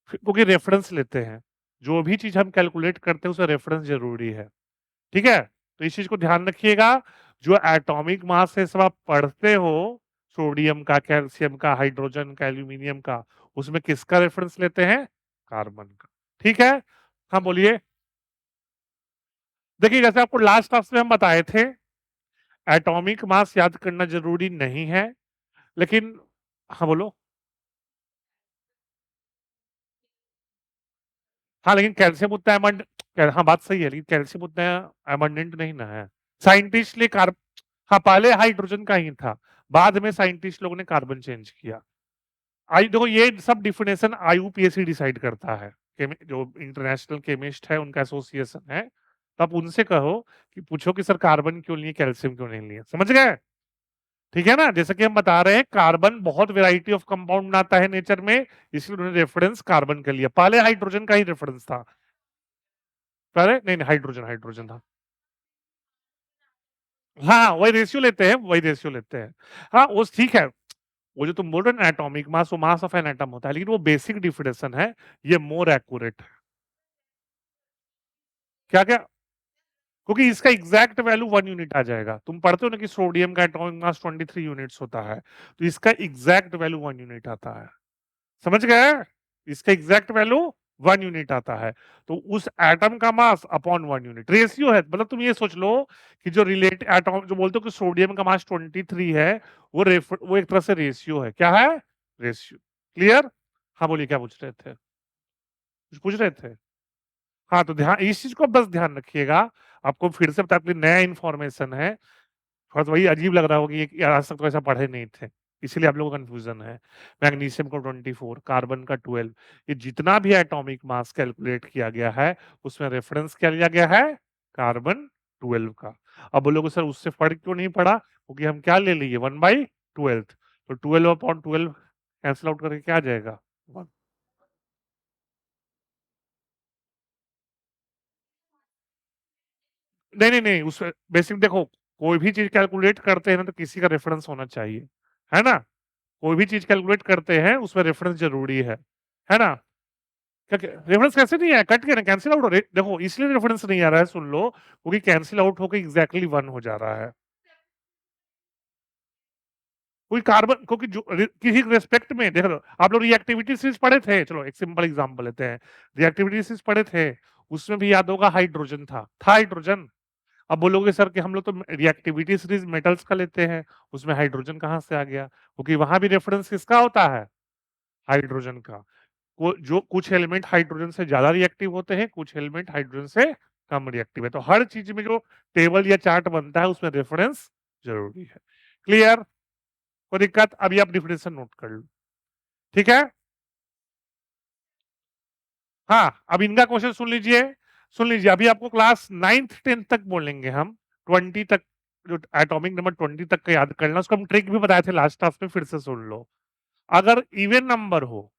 क्योंकि रेफरेंस लेते हैं, जो भी चीज हम कैलकुलेट करते हैं उसका रेफरेंस जरूरी है। ठीक है? तो इस चीज को ध्यान रखिएगा। जो एटॉमिक मास है सब आप पढ़ते हो, सोडियम का, कैल्शियम का, हाइड्रोजन का, एल्यूमिनियम का, उसमें किसका रेफरेंस लेते हैं? कार्बन का। ठीक है? हाँ बोलिए। देखिए, जैसे आपको लास्ट क्लास में हम बताए थे, एटॉमिक मास याद करना जरूरी नहीं है, लेकिन, हाँ बोलो। हाँ, लेकिन कैल्शियम उतना हाँ बात सही है, लेकिन कैल्शियम उतना एबंडेंट नहीं ना है। साइंटिस्ट ने हाँ, पहले हाइड्रोजन का ही था, बाद में साइंटिस्ट लोगों ने कार्बन चेंज किया। आई देखो, ये सब डिफिनेशन IUPAC डिसाइड करता है, जो इंटरनेशनल केमिस्ट है उनका एसोसिएशन है। तो आप उनसे कहो कि पूछो कि सर कार्बन क्यों लिए, कैल्शियम क्यों नहीं लिए। समझ गए? ठीक है ना? जैसे कि हम बता रहे हैं, कार्बन बहुत वेराइटी ऑफ कंपाउंड बनाता है नेचर में, इसलिए उन्होंने रेफरेंस कार्बन के लिए, पहले हाइड्रोजन का ही रेफरेंस था। पहले नहीं नहीं, हाइड्रोजन हाइड्रोजन था। हाँ, वही रेशियो लेते हैं, वही रेशियो लेते हैं। हाँ, वो ठीक है। वो जो तुम बोल रहे हो ना एटॉमिक मास, वो मास ऑफ एन एटम होता है, लेकिन वो बेसिक डिफिनेशन है, ये मोर एक्यूरेट है। क्या क्या? क्योंकि इसका एग्जैक्ट वैल्यू 1 यूनिट आ जाएगा। तुम पढ़ते हो ना कि सोडियम का एटॉमिक मास 23 यूनिट्स होता है, तो इसका एग्जैक्ट वैल्यू 1 यूनिट आता है। समझ गए? इसका एग्जैक्ट वैल्यू 1 यूनिट आता है। तो उस एटम का मास अपॉन 1 यूनिट रेशियो है। मतलब तुम ये सोच लो कि जो रिलेट एटम जो बोलते हो कि सोडियम का मास 23 है, वो एक तरह से रेशियो है। क्या है? रेशियो। क्लियर? हाँ बोलिए, क्या पूछ रहे थे? कुछ पूछ रहे थे? हाँ, तो ध्यान, इस चीज को बस ध्यान रखिएगा। आपको फिर से बता, नया इन्फॉर्मेशन है, थोड़ा सा वही अजीब लग रहा होगा कि यार आज तक तो ऐसा पढ़े नहीं थे, इसीलिए आप लोगों को कंफ्यूजन है। मैग्नीशियम को 24, कार्बन का 12, ये जितना भी एटॉमिक मास कैलकुलेट किया गया है उसमें रेफरेंस क्या लिया गया है? कार्बन 12 का। अब बोलोगे सर उससे फर्क क्यों नहीं पड़ा? क्योंकि हम क्या ले लिए? 1/12। तो 12/12 कैंसिल आउट करके क्या आ जाएगा? 1। नहीं नहीं नहीं, उसमें बेसिक देखो, कोई भी चीज कैलकुलेट करते हैं ना तो किसी का रेफरेंस होना चाहिए, है ना? कोई भी चीज कैलकुलेट करते हैं उसमें रेफरेंस जरूरी है ना? क्या रेफरेंस कैसे नहीं है? कट के ना कैंसिल आउट हो रहे, देखो इसलिए रेफरेंस नहीं आ रहा है, सुन लो, क्योंकि कैंसिल आउट होकर एग्जैक्टली 1 हो जा रहा है। कोई कार्बन, क्योंकि किसी रेस्पेक्ट में देख लो, आप लोग रिएक्टिविटी सीरीज पढ़े थे, चलो एक सिंपल एग्जांपल लेते हैं। रिएक्टिविटी सीरीज पढ़े थे, उसमें भी याद होगा हाइड्रोजन था हाइड्रोजन। अब बोलोगे सर कि हम लोग तो रिएक्टिविटी सीरीज मेटल्स का लेते हैं, उसमें हाइड्रोजन कहाँ से आ गया? क्योंकि वहां भी रेफरेंस किसका होता है? हाइड्रोजन का। जो कुछ एलिमेंट हाइड्रोजन से ज्यादा रिएक्टिव होते हैं, कुछ एलिमेंट हाइड्रोजन से कम रिएक्टिव है। तो हर चीज में जो टेबल या चार्ट बनता है उसमें रेफरेंस जरूरी है। क्लियर? कोई दिक्कत? अभी आप डिफिनेशन नोट कर लो, ठीक है? हाँ, अब इनका क्वेश्चन सुन लीजिए, सुन लीजिए। अभी आपको क्लास 9th 10th तक बोलेंगे हम, 20 तक, जो एटॉमिक नंबर 20 तक का याद करना, उसका हम ट्रिक भी बताए थे लास्ट क्लास में, फिर से सुन लो। अगर इवन नंबर हो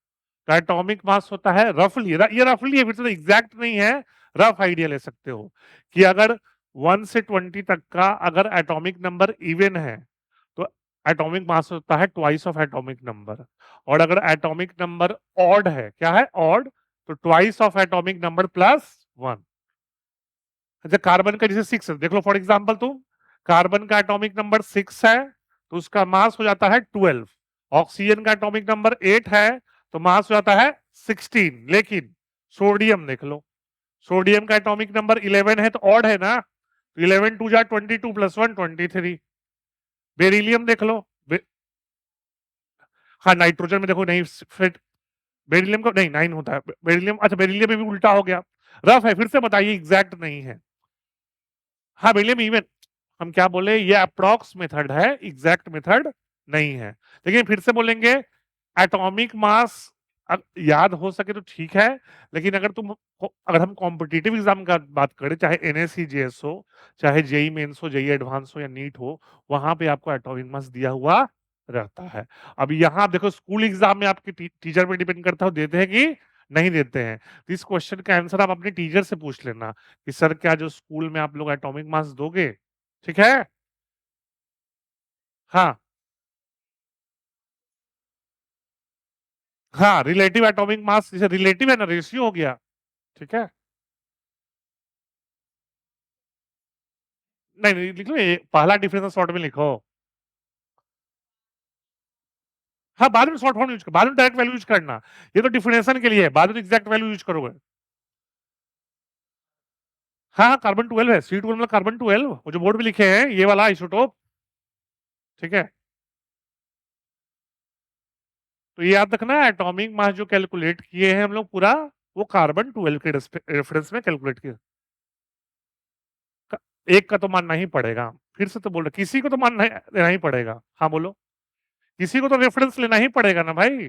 तो एटॉमिक मास होता है रफली, ये रफली है, फिर से एग्जैक्ट नहीं है, रफ आइडिया ले सकते हो कि अगर 1 से 20 तक का अगर एटॉमिक नंबर इवन है तो एटॉमिक मास होता है ट्वाइस ऑफ एटॉमिक नंबर। और अगर एटॉमिक नंबर ऑड है, क्या है? ऑड, तो twice of atomic number plus 1। अच्छा, कार्बन का जैसे 6 है, देख लो फॉर एग्जांपल, तुम कार्बन का एटॉमिक नंबर 6 है तो उसका मास हो जाता है 12। ऑक्सीजन का एटॉमिक नंबर 8 है तो मास हो जाता है 16। लेकिन सोडियम देख लो, सोडियम का एटॉमिक नंबर 11 है तो ऑड है ना, 11 2 जा 22 प्लस 1 23। बेरिलियम देख लो, हाँ नाइट्रोजन में देखो नहीं, फिर बेरिलियम का नहीं 9 होता है बेरिलियम। अच्छा, बेरिलियम में भी उल्टा हो गया, रफ है, फिर से बताइए, एग्जैक्ट नहीं है। हाँ बेरिलियम इवन, हम क्या बोले, ये अप्रोक्स मेथड है, एग्जैक्ट मेथड नहीं है। लेकिन फिर से बोलेंगे, एटॉमिक मास याद हो सके तो ठीक है, लेकिन अगर हम कॉम्पिटिटिव एग्जाम का बात करें, चाहे एनएससीजेएस हो, चाहे जेई मेंस हो, जेई एडवांस हो या नीट हो, वहां पे आपको एटॉमिक मास दिया हुआ रहता है। अब यहाँ आप देखो, स्कूल एग्जाम में आपके टीचर पे डिपेंड करता है, देते हैं कि नहीं देते हैं। तो इस क्वेश्चन का आंसर आप अपने टीचर से पूछ लेना कि सर क्या जो स्कूल में आप लोग एटॉमिक मास दोगे? ठीक है? हाँ हाँ, रिलेटिव एटॉमिक मास, जैसे रिलेटिव है ना, रेशियो हो गया, ठीक है? नहीं नहीं, लिख लो, पहला डिफरेंस शॉर्ट में लिखो। हाँ, बाद में शॉर्ट फॉर्म यूज कर, बाद में डायरेक्ट वैल्यू यूज करना, ये तो डिफिनेशन के लिए है, बाद में एग्जैक्ट वैल्यू यूज करोगे। हाँ हाँ, कार्बन 12 है, C12 मतलब कार्बन 12, वो जो बोर्ड में लिखे हैं ये वाला आइसोटोप, ठीक है? तो ये याद रखना, एटॉमिक मास जो कैलकुलेट किए हैं हम लोग पूरा, वो कार्बन 12 के रेफरेंस में कैलकुलेट किए। एक का तो मानना ही पड़ेगा, फिर से तो बोल रहे, किसी को तो मानना देना ही पड़ेगा। हाँ बोलो, किसी को तो रेफरेंस लेना ही पड़ेगा ना भाई।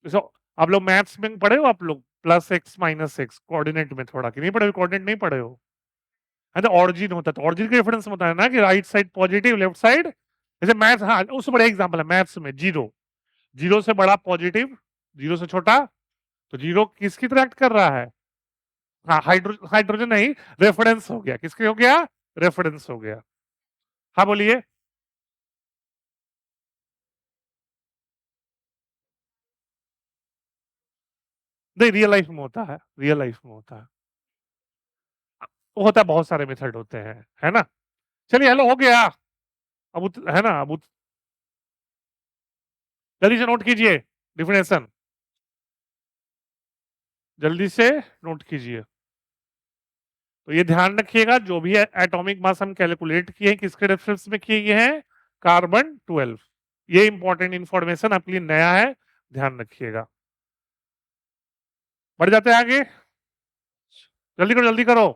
जैसे आप लोग मैथ्स में पढ़े हो, आप लोग plus x minus x coordinate में थोड़ा, कि नहीं पढ़े हो? कोऑर्डिनेट नहीं पढ़े हो? है तो ऑरिजिन होता है, तो ऑरिजिन का रेफरेंस होता है ना कि right side positive, left side. जैसे मैथ्स, हाँ उससे बड़ा एग्जांपल है मैथ्स में, जीरो, जीरो से बड़ा पॉजिटिव, जीरो से छोटा, तो जीरो किसकी तरह एक्ट कर रहा है? हाँ, हाइड्रोजन नहीं, रेफरेंस हो गया, किसके हो गया? रेफरेंस हो गया। हाँ बोलिए। नहीं, रियल लाइफ में होता है, रियल लाइफ में होता है, वो होता है, बहुत सारे मेथड होते हैं, है ना? चलिए, हेलो हो गया। है ना, जल्दी से नोट कीजिए डिफिनेशन, जल्दी से नोट कीजिए। तो ये ध्यान रखिएगा, जो भी एटॉमिक मास हम कैलकुलेट किए हैं किसके रेफरेंस में किए गए हैं? कार्बन 12। ये इंपॉर्टेंट इंफॉर्मेशन आपके लिए नया है, ध्यान रखिएगा। बढ़ जाते हैं आगे, जल्दी करो जल्दी करो,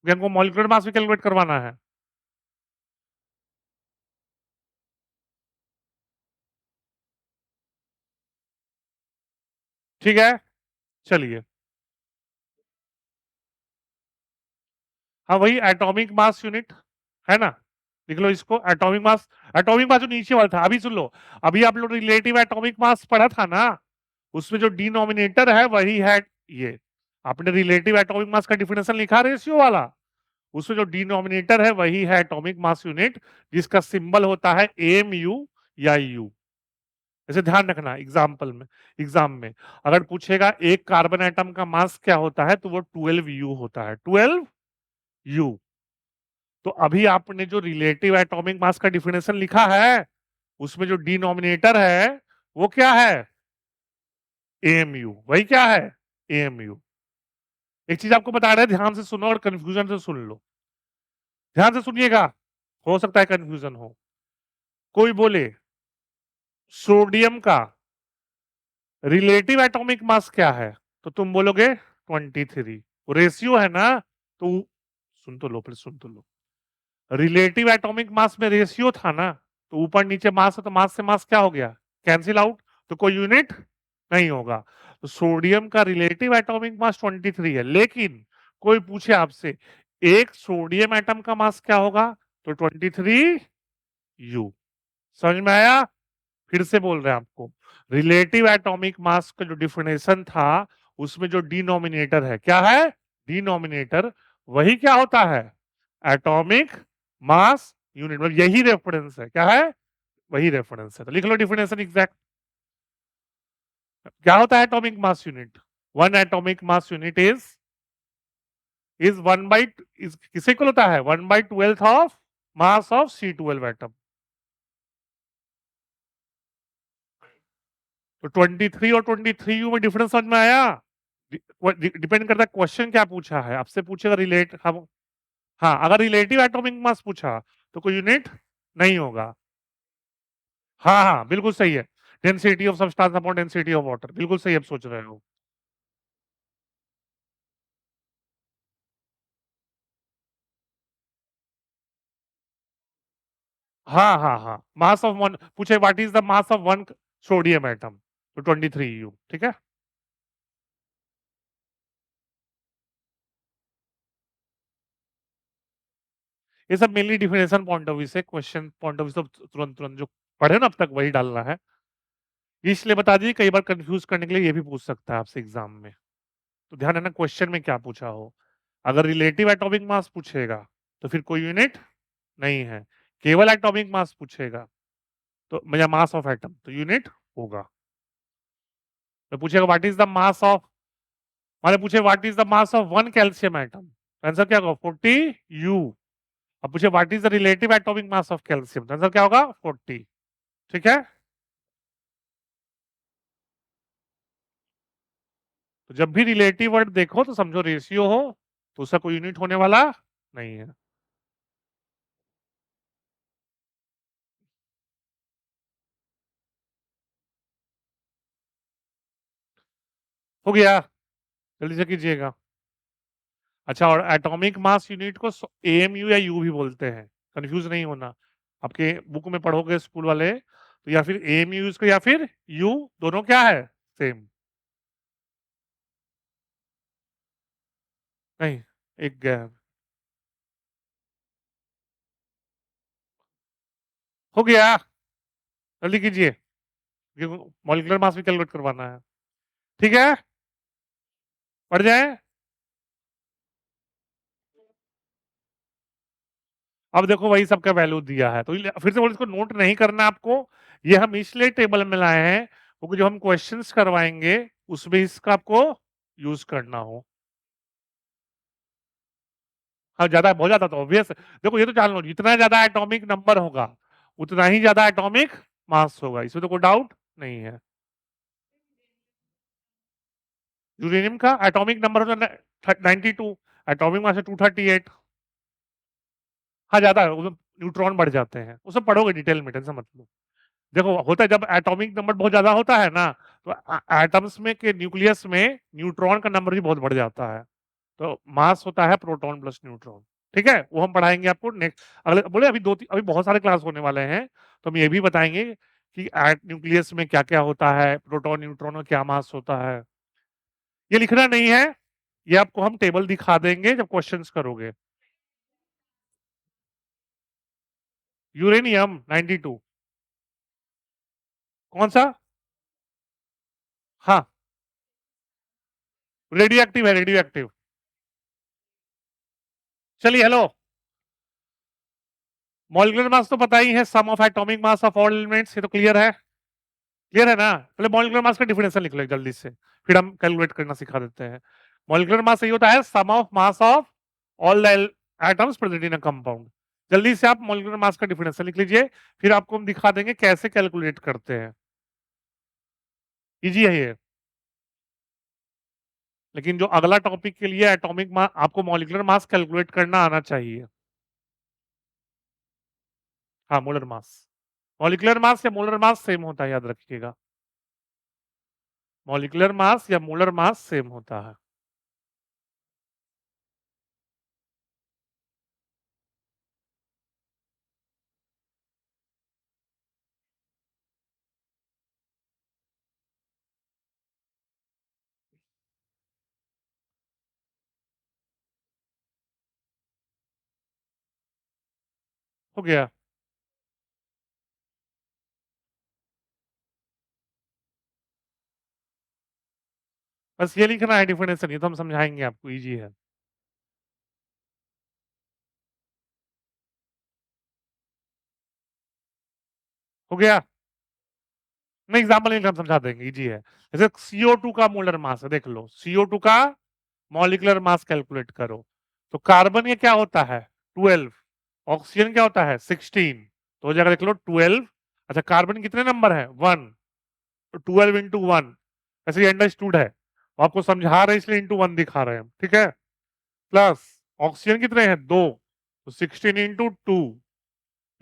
हमको मॉलिक्यूलर मास भी कैलकुलेट करवाना है। ठीक है, चलिए। हाँ, वही एटॉमिक मास यूनिट है ना, लिख लो इसको, एटॉमिक मास। एटॉमिक मास जो नीचे वाला था, अभी सुन लो, अभी आप लोग रिलेटिव एटॉमिक मास पढ़ा था ना, उसमें जो डिनोमिनेटर है वही है ये। आपने रिलेटिव एटॉमिक मास का डिफिनेशन लिखा रेशियो वाला, उसमें जो डिनोमिनेटर है वही है एटॉमिक मास यूनिट, जिसका सिंबल होता है एम यू या यू। ऐसे ध्यान रखना, एग्जाम में अगर पूछेगा एक कार्बन एटम का मास क्या होता है, तो वो 12 यू होता है, 12 यू। तो अभी आपने जो रिलेटिव एटॉमिक मास का डिफिनेशन लिखा है, उसमें जो डिनोमिनेटर है वो क्या है? एएमयू। वही क्या है? एएमयू। एक चीज आपको बता रहे हैं, ध्यान से सुनो और कंफ्यूजन से सुन लो, ध्यान से सुनिएगा, हो सकता है कंफ्यूजन हो। कोई बोले सोडियम का रिलेटिव एटॉमिक मास क्या है, तो तुम बोलोगे 23। रेशियो है ना, तो सुन तो लो, फिर सुन तो लो। रिलेटिव एटॉमिक मास में रेशियो था ना, तो ऊपर नीचे मास है, तो मास से मास क्या हो गया, कैंसिल आउट, तो कोई यूनिट नहीं होगा। तो सोडियम का रिलेटिव एटॉमिक मास 23 है, लेकिन कोई पूछे आपसे एक सोडियम एटम का मास क्या होगा, तो 23 U। समझ में आया? फिर से बोल रहे हैं आपको, रिलेटिव एटॉमिक मास का जो डिफिनेशन था, उसमें जो डिनोमिनेटर है क्या है, डिनोमिनेटर, वही क्या होता है, एटॉमिक मास यूनिट, मतलब यही रेफरेंस है, क्या है, वही रेफरेंस है। तो लिख लो डिफिनेशन एग्जैक्ट, क्या होता है atomic mass unit, one atomic mass unit is 1/, किसे इक्वल होता है, 1/12 of mass of C12 atom. तो 23 और 23U में डिफरेंस समझ में आया? डिपेंड करता है क्वेश्चन क्या पूछा है आपसे, पूछेगा रिलेट हम, हाँ अगर रिलेटिव एटॉमिक मास पूछा तो कोई यूनिट नहीं होगा। हाँ हाँ बिल्कुल सही है, density of substance upon density of water, बिल्कुल सही आप सोच रहे हो। हाँ हाँ हाँ, मास ऑफ वन पूछे, what is the mass of one sodium atom, तो 23U, ठीक है। ये सब mainly definition point of view से, क्वेश्चन पॉइंट ऑफ व्यू से तुरंत तुरंत जो पढ़े ना अब तक वही डालना है। इसलिए बता दीजिए, कई बार कंफ्यूज करने के लिए ये भी पूछ सकता है आपसे एग्जाम में, तो ध्यान है ना क्वेश्चन में क्या पूछा हो। अगर रिलेटिव एटॉमिक मास पूछेगा तो फिर कोई यूनिट नहीं है, केवल एटॉमिक मास पूछेगा तो मतलब मास ऑफ एटम, तो यूनिट होगा। तो पूछेगा what is the mass of, माने पूछे what is the mass of one calcium atom, answer क्या होगा, 40U। अब पूछे what is the relative atomic mass of calcium, तो आंसर क्या होगा, 40। ठीक है, तो जब भी रिलेटिव वर्ड देखो तो समझो रेशियो हो, तो उसका कोई यूनिट होने वाला नहीं है। हो गया, जल्दी से कीजिएगा। अच्छा, और एटॉमिक मास यूनिट को AMU या यू भी बोलते हैं, कंफ्यूज नहीं होना। आपके बुक में पढ़ोगे स्कूल वाले, तो या फिर AMU यूज करो या फिर यू, दोनों क्या है, सेम। नहीं, एक गैप। हो गया, जल्दी कीजिए, मॉलिक्यूलर मास भी कैलकुलेट करवाना है। ठीक है, पढ़ जाए। अब देखो वही सबका वैल्यू दिया है, तो फिर से बोलो, इसको नोट नहीं करना आपको, ये हम इसलिए टेबल में लाए हैं क्योंकि जो हम क्वेश्चंस करवाएंगे उसमें इसका आपको यूज करना हो। हाँ ज्यादा, बहुत ज्यादा तो ऑब्वियस है। देखो ये तो जान लो, जितना ज्यादा एटॉमिक नंबर होगा उतना ही ज्यादा एटॉमिक मास होगा, इसमें तो कोई डाउट नहीं है। यूरेनियम का एटॉमिक नंबर होता है 92, एटॉमिक मास है 238। हाँ ज्यादा है, उसमें न्यूट्रॉन बढ़ जाते हैं, उसमें पढ़ोगे डिटेल में, टेंशन मत लो। देखो होता है जब एटॉमिक नंबर बहुत ज्यादा होता है ना, तो एटम्स में के न्यूक्लियस में न्यूट्रॉन का नंबर भी बहुत बढ़ जाता है, तो मास होता है प्रोटॉन प्लस न्यूट्रॉन। ठीक है, वो हम पढ़ाएंगे आपको नेक्स्ट, अगले बोले अभी अभी बहुत सारे क्लास होने वाले हैं, तो हम ये भी बताएंगे कि न्यूक्लियस में क्या क्या होता है, प्रोटॉन न्यूट्रॉन का क्या मास होता है। ये लिखना नहीं है, ये आपको हम टेबल दिखा देंगे जब क्वेश्चंस करोगे। यूरेनियम 92, कौन सा, हाँ रेडियो एक्टिव है, रेडियो एक्टिव। चलिए हेलो, मॉलिक्यूलर मास तो पता ही है, sum of atomic mass of all elements, ये तो क्लियर है, क्लियर है ना। पहले मॉलिक्यूलर मास का डिफिनेशन लिख लो जल्दी से, फिर हम कैलकुलेट करना सिखा देते हैं। मॉलिक्यूलर मास यही होता है, sum of mass of all the atoms present in a compound. जल्दी से आप मॉलिक्यूलर मास का डिफिनेशन लिख लीजिए, फिर आपको हम दिखा देंगे कैसे कैलकुलेट करते हैं। इजी है ये। लेकिन जो अगला टॉपिक के लिए एटॉमिक मास, आपको मॉलिक्यूलर मास कैलकुलेट करना आना चाहिए। हाँ, मोलर मास। मॉलिक्यूलर मास या मोलर मास सेम होता है, याद रखिएगा। मॉलिक्यूलर मास या मोलर मास सेम होता है। हो गया। बस ये लिखना है डिफिनेशन, ये तो हम समझाएंगे आपको, इजी है। हो गया। नहीं, एग्जाम्पल नहीं, हम समझा देंगे, इजी है। जैसे CO2 का मोलर मास है, देख लो, CO2 का मॉलिक्यूलर मास कैलकुलेट करो। तो कार्बन ये क्या होता है, 12। ऑक्सीजन क्या होता है, 16। तो हो जाएगा, देख लो, 12। अच्छा, कार्बन कितने नंबर है, 1। तो 12 इंटू 1, ऐसे ही अंडरस्टूड है। वो आपको समझा रहे हैं इसलिए इंटू 1 दिखा रहे हैं हम, ठीक है। प्लस ऑक्सीजन कितने हैं, 2। तो 16 इंटू 2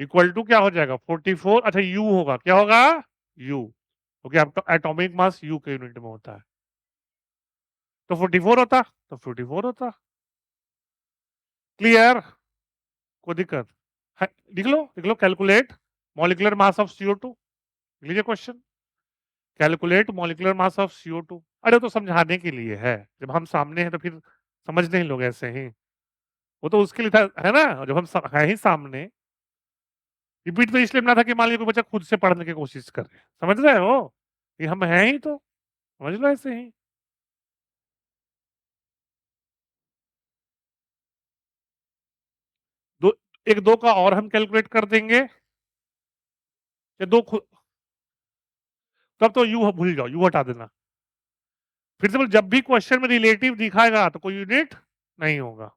इक्वल टू क्या हो जाएगा, 44। अच्छा, यू होगा, क्या होगा, यू। क्योंकि आपका एटॉमिक मास यू के यूनिट में होता है। तो 44 होता, तो 44 होता। क्लियर, कोई दिक्कत है? लिख लो, लिख लो, calculate molecular mass of CO2। लीजिए question, calculate molecular mass of CO2। अरे तो समझाने के लिए है, जब हम सामने हैं तो फिर समझ नहीं लोग ऐसे ही। वो तो उसके लिए था, है ना, जब हम है ही सामने। रिपीट तो इसलिए बना था कि मान लीजिए कोई बच्चा खुद से पढ़ने की कोशिश कर रहे, समझ रहे हो, कि हम हैं ही तो, समझ लो ऐसे ही। दो, एक दो का और हम कैलकुलेट कर देंगे, या दो खुद। तब तो यू भूल जाओ, यू हटा देना। फिर से बोल, जब भी क्वेश्चन में रिलेटिव दिखाएगा तो कोई यूनिट नहीं होगा।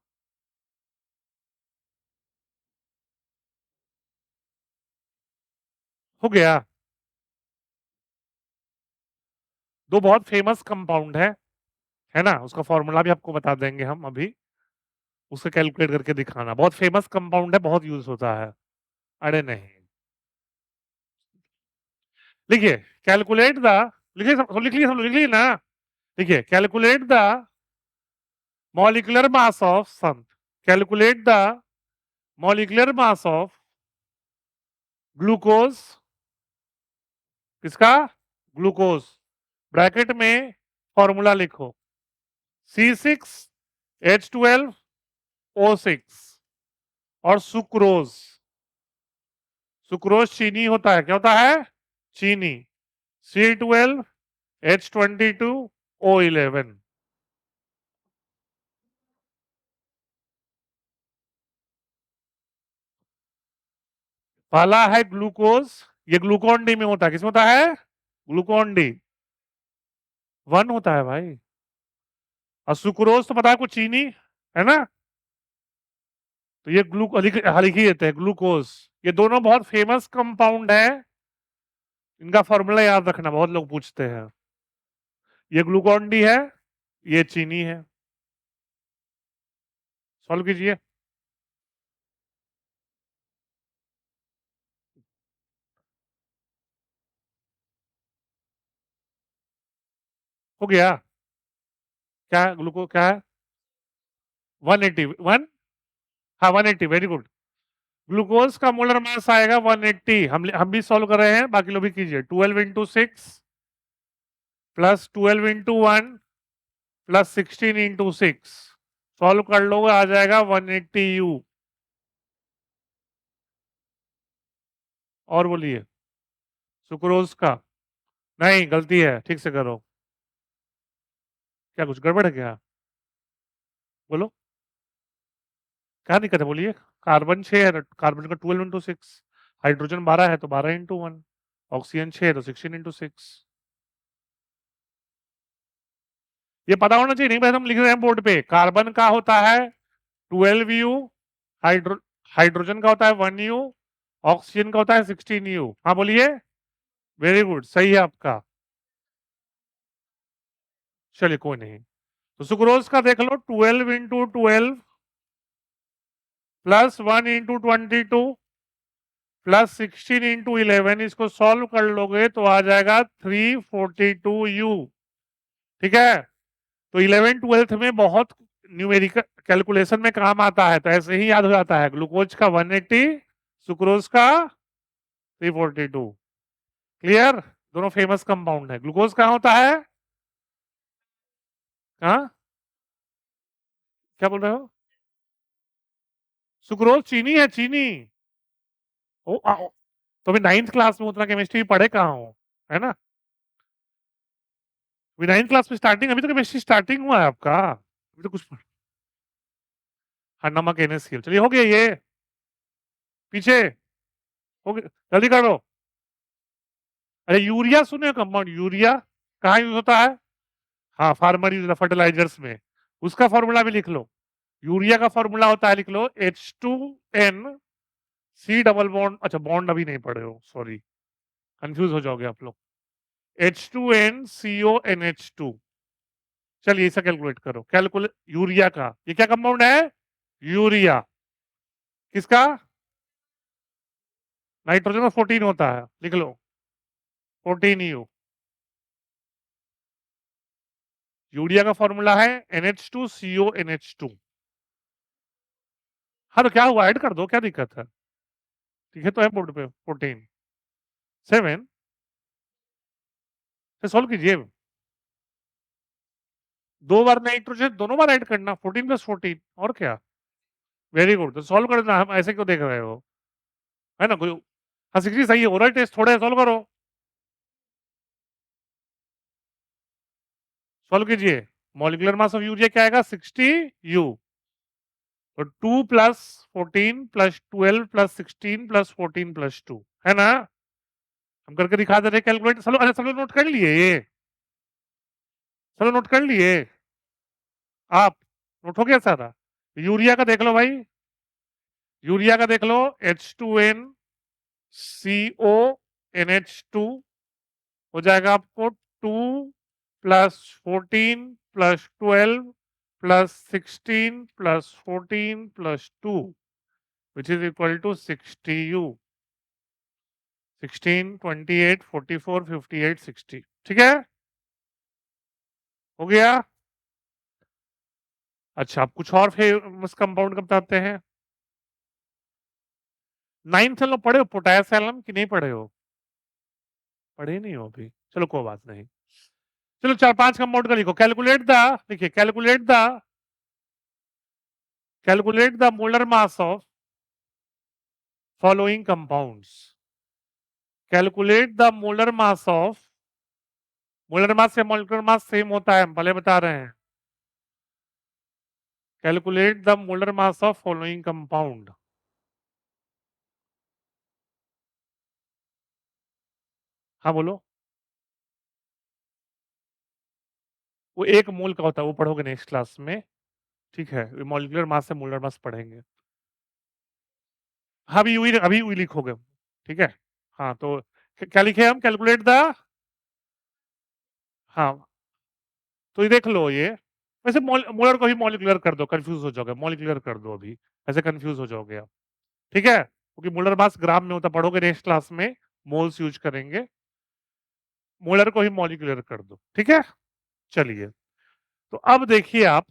हो गया। दो बहुत फेमस कंपाउंड है ना, उसका फॉर्मूला भी आपको बता देंगे हम अभी। उसे कैलकुलेट करके दिखाना, बहुत फेमस कंपाउंड है, बहुत यूज होता है। अरे नहीं, लिखिए, कैलकुलेट द, लिखिए सब, लिख लिए, सब लिख लिए ना। देखिए, calculate the molecular mass of sun, calculate the molecular mass of glucose. किसका, ग्लूकोज। ब्रैकेट में फॉर्मूला लिखो, C6H12O6। और सुक्रोज, सुक्रोज चीनी होता है, क्या होता है, चीनी। C12H22O11। पहला है ग्लूकोज, ये ग्लूकोन डी में होता है, किसमें होता है, ग्लूकोन डी। 1 होता है भाई। और सुक्रोज तो पता है कुछ, चीनी, है ना। तो ये लिख ही देते हैं, ग्लूकोज। ये दोनों बहुत फेमस कंपाउंड है, इनका फॉर्मूला याद रखना, बहुत लोग पूछते हैं। ये ग्लूकोन डी है, ये चीनी है। सॉल्व कीजिए। हो गया। क्या ग्लूको क्या है, 180, 1। हाँ, 180, वेरी गुड। ग्लूकोज का मोलर मास आएगा 180। हम भी सॉल्व कर रहे हैं, बाकी लोग भी कीजिए। 12 into 6 plus 12 into 1 plus 16 into 6। Solve कर लो, आ जाएगा 180U। और बोलिए, सुक्रोज का, नहीं, गलती है, ठीक से करो। क्या कुछ गड़बड़ है क्या, बोलो, क्या दिक्कत है, बोलिए। कार्बन 6 है, कार्बन का 12 इंटू 6। हाइड्रोजन 12 है, तो 12 इंटू 1। ऑक्सीजन 6 है, तो 16 इंटू 6। ये पता होना चाहिए, नहीं, बस हम लिख रहे हैं बोर्ड पे। कार्बन का होता है 12U, हाइड्रो हाइड्रोजन का होता है 1U, ऑक्सीजन का होता है 16U। हाँ, बोलिए। वेरी गुड, सही है आपका। चलिए, कोई नहीं। तो सुक्रोज का देख लो 12 into 12 plus 1 into 22 plus 16 into 11, इसको सॉल्व कर लोगे तो आ जाएगा 342U। ठीक है, तो 11 12th में बहुत न्यूमेरिकल कैलकुलेशन में काम आता है, तो ऐसे ही याद हो जाता है। ग्लूकोज का 180, सुक्रोज का 342। क्लियर? दोनों फेमस कंपाउंड है। ग्लूकोज कहाँ होता है? हाँ, क्या बोल रहे हो? सुक्रोज चीनी है, चीनी। तो अभी 9th क्लास में उतना केमिस्ट्री पढ़े कहाँ हो, है ना? अभी 9th क्लास में स्टार्टिंग, अभी तो केमिस्ट्री स्टार्टिंग हुआ है आपका, अभी तो कुछ। हाँ, नमक NaCl, चलिए हो गया ये। पीछे हो गया, जल्दी करो। अरे यूरिया सुने कंपाउंड, यूरिया कहाँ यूज होता है? हाँ, फार्मर यूज फर्टिलाइजर्स में, उसका फॉर्मूला भी लिख लो। यूरिया का फॉर्मूला होता है, लिख लो H2NC डबल बॉन्ड, अच्छा बॉन्ड अभी नहीं पढ़े हो, सॉरी, कंफ्यूज हो जाओगे आप लोग। H2NCONH2। चलिए इसे कैलकुलेट करो, कैलकुलेट यूरिया का, ये क्या कंपाउंड है? यूरिया। किसका? नाइट्रोजन में 14 होता है, लिख लो 14U। यूरिया का फॉर्मूला है NH2CONH2। हाँ, तो क्या हुआ, ऐड कर दो, क्या दिक्कत है? ठीक है, तो है बोर्ड पे 14 7 से सॉल्व कीजिए। दो बार नाइट्रोजन, दोनों बार ऐड करना, 14 प्लस 14, और क्या। वेरी गुड, तो सॉल्व करना, हम ऐसे क्यों देख रहे हो, है ना कोई। हाँ 60 सही है, ओरल टेस्ट थोड़े सॉल्व करो, सॉल्व कीजिए। मॉलिक्यूलर मास ऑफ यूरिया क्या आएगा? 60U। तो 2 plus 14 plus 12 plus 16 plus 14 plus 2, है ना? हम करके दिखा दे रहे कैलकुलेट, चलो, अच्छा सब लोग नोट कर लिए ये, सब लोग नोट कर लिए आप, नोट हो गया सारा? यूरिया का देख लो भाई, यूरिया का देख लो, H2NCONH2 हो जाएगा आपको 2 plus 14 plus 12 plus 16 plus 14 plus 2 which is equal to 60U। 16 28 44 58 60। ठीक है, हो गया। अच्छा, आप कुछ और फेमस कंपाउंड का बताते हैं। 9th में पढ़े हो पोटेशियम एलम कि नहीं पढ़े हो? पढ़े नहीं हो अभी, चलो कोई बात नहीं। चलो 4 5 कंपाउंड का लिखो, कैलकुलेट द, देखिए calculate the molar mass of following compounds. Calculate the molar mass of, molar mass से मॉलिक्यूलर मास सेम होता है, हम पहले बता रहे हैं। Calculate the molar mass of following compound. हाँ बोलो। वो 1 मोल का होता है, वो पढ़ोगे नेक्स्ट क्लास में। ठीक है, मॉलिक्यूलर मास से मोलर मास पढ़ेंगे। हाँ, अभी वही लिखोगे। ठीक है, हाँ तो क्या लिखे हम, कैलकुलेट द, हाँ तो ये देख लो ये, वैसे मोलर को ही मॉलिक्यूलर कर दो, कंफ्यूज हो जाओगे, मॉलिक्यूलर कर दो अभी, ऐसे कंफ्यूज हो जाओगे आप। ठीक है, क्योंकि मोलर मास ग्राम में होता, पढ़ोगे नेक्स्ट क्लास में, मोल्स यूज करेंगे, मोलर को ही मॉलिक्यूलर कर दो। ठीक है, चलिए, तो अब देखिए आप,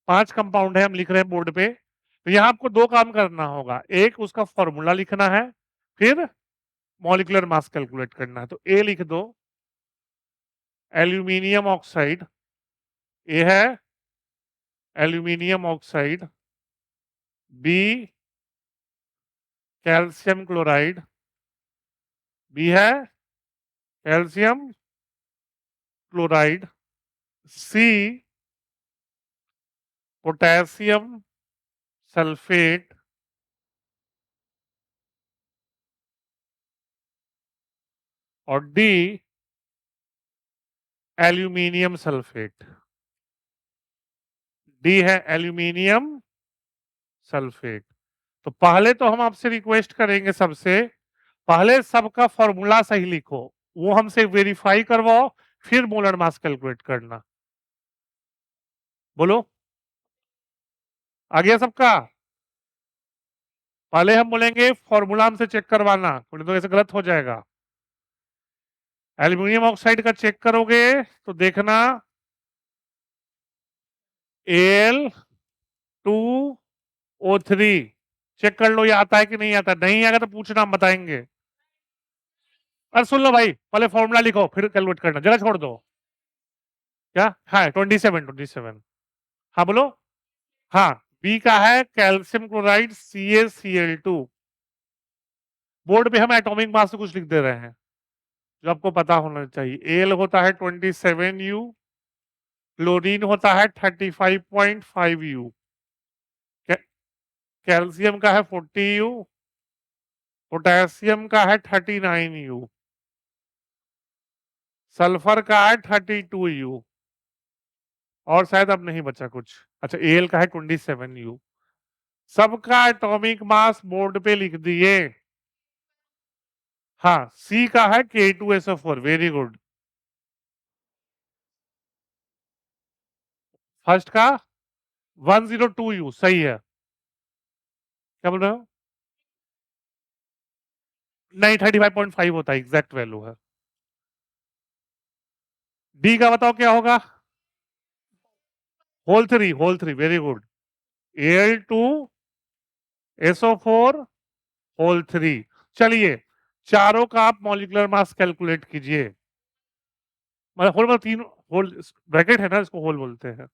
5 कंपाउंड है, हम लिख रहे हैं बोर्ड पे। तो यहाँ आपको 2 काम करना होगा, एक उसका फॉर्मूला लिखना है, फिर मॉलिक्यूलर मास कैलकुलेट करना है। तो ए लिख दो, एल्यूमिनियम ऑक्साइड, ए है aluminium oxide. B calcium chloride, B है calcium chloride. C potassium sulphate, और डी एल्यूमिनियम सल्फेट। डी है एल्यूमिनियम सल्फेट। तो पहले तो हम आपसे रिक्वेस्ट करेंगे, सबसे पहले सबका फॉर्मूला सही लिखो, वो हमसे वेरीफाई करवाओ, फिर मोलर मास कैलकुलेट करना। बोलो, आ गया सबका? पहले हम बोलेंगे फॉर्मूला हमसे चेक करवाना, बोले तो ऐसे गलत हो जाएगा। एल्यूमिनियम ऑक्साइड का चेक करोगे तो देखना Al2O3 चेक कर लो, ये आता है कि नहीं आता। नहीं आएगा तो पूछना, हम बताएंगे। अरे सुन लो भाई, पहले फॉर्मूला लिखो फिर कैलकुलेट करना, जरा छोड़ दो। क्या? हाँ 27। हाँ बोलो। हाँ, बी का है कैल्शियम क्लोराइड CaCl2। बोर्ड पे हम एटॉमिक मास से कुछ लिख दे रहे हैं जो आपको पता होना चाहिए। एल होता है 27U, क्लोरीन होता है 35.5U, कैल्शियम का है 40U, पोटेशियम का है 39U, सल्फर का है 32U, और शायद अब नहीं बचा कुछ। अच्छा, एल का है 27U। सबका एटॉमिक मास बोर्ड पे लिख दिए। हाँ, सी का है K2SO4, वेरी गुड। फर्स्ट का 102U, सही है। क्या बोल रहे हो? नहीं, 35.5 होता है, एग्जैक्ट वैल्यू है। डी का बताओ क्या होगा? Whole three, very good. Al2SO4 whole 3। चलिए, चारों का आप मॉलिक्यूलर मास कैलकुलेट कीजिए। मतलब होल, मतलब तीन होल ब्रैकेट है ना, इसको होल बोलते हैं।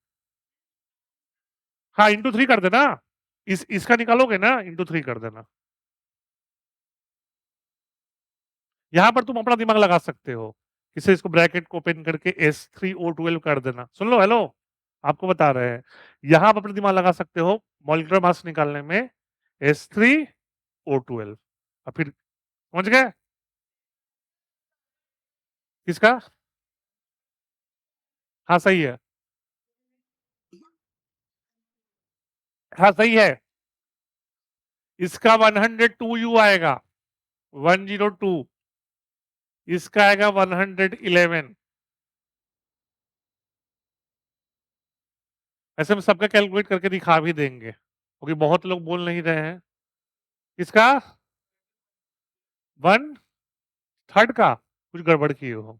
हाँ, इंटू 3 कर देना। इसका निकालोगे ना, इंटू 3 कर देना। यहां पर तुम अपना दिमाग लगा सकते हो, इसे इसको ब्रैकेट को ओपन करके S3O12 कर देना। सुन लो, हेलो, आपको बता रहे हैं। यहां आप अपना दिमाग लगा सकते हो मॉलिक्यूलर मास निकालने में, S3O12। और फिर समझ गए? किसका? हाँ सही है। हाँ सही है। इसका 102U आएगा, 102। इसका आएगा 111। ऐसे में सबका कैलकुलेट करके दिखा भी देंगे, क्योंकि बहुत लोग बोल नहीं रहे हैं। इसका 1/3 का कुछ गड़बड़ किए हो।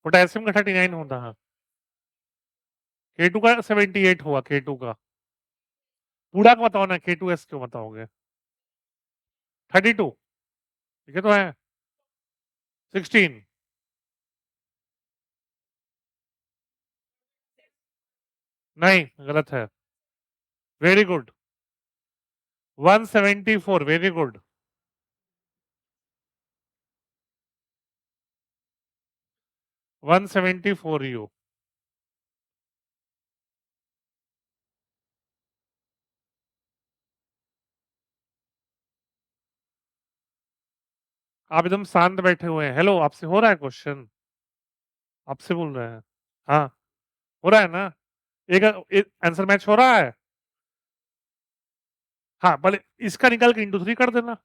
पोटेशियम का 39 होता है। K2 का 78 हुआ, K2 का। पूरा का बताओ ना, K2S क्यों बताओगे? 32, ठीक है तो है। 16, नहीं गलत है। Very good. 174, very good. 174U। आप एकदम शांत बैठे हुए हैं। हेलो, आपसे हो रहा है क्वेश्चन? आपसे बोल रहे हैं। हाँ, हो रहा है ना? एक आंसर मैच हो रहा है। हाँ, भले इसका निकाल के इंटू 3 कर देना।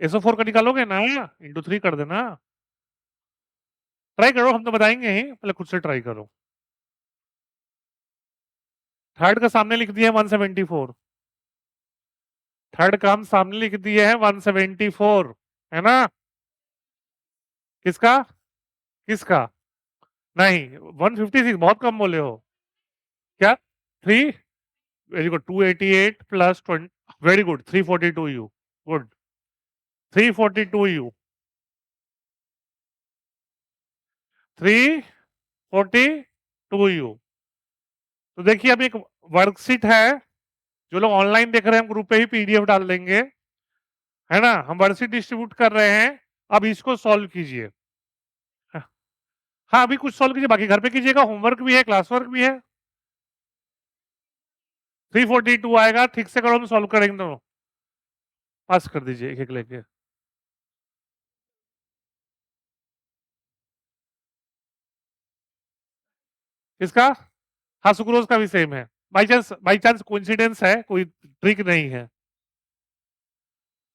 SO4 का निकालोगे ना, इंटू 3 कर देना। ट्राई करो, हम तो बताएंगे ही, पहले खुद से ट्राई करो। थर्ड का सामने लिख दिया 174। थर्ड का हम सामने लिख दिए हैं 174, है ना? किसका? किसका? नहीं, 156 बहुत कम बोले हो। क्या? 3, very good. 288 plus 20, very good. 342U, good. 342U, 342U। तो देखिए, अब एक वर्कशीट है, जो लोग ऑनलाइन देख रहे हैं हम ग्रुप पे ही PDF डाल देंगे, है ना? हम वर्कशीट डिस्ट्रीब्यूट कर रहे हैं, अब इसको सॉल्व कीजिए। हाँ, अभी कुछ सॉल्व कीजिए, बाकी घर पे कीजिएगा, होमवर्क भी है, क्लास वर्क भी है। 342 आएगा, ठीक से करो, हम सॉल्व करेंगे दोनों। पास कर दीजिए एक एक लेके। किसका? हाँ, सुक्रोज का भी सेम है। बाई चांस कोइंसिडेंस है, कोई ट्रिक नहीं है।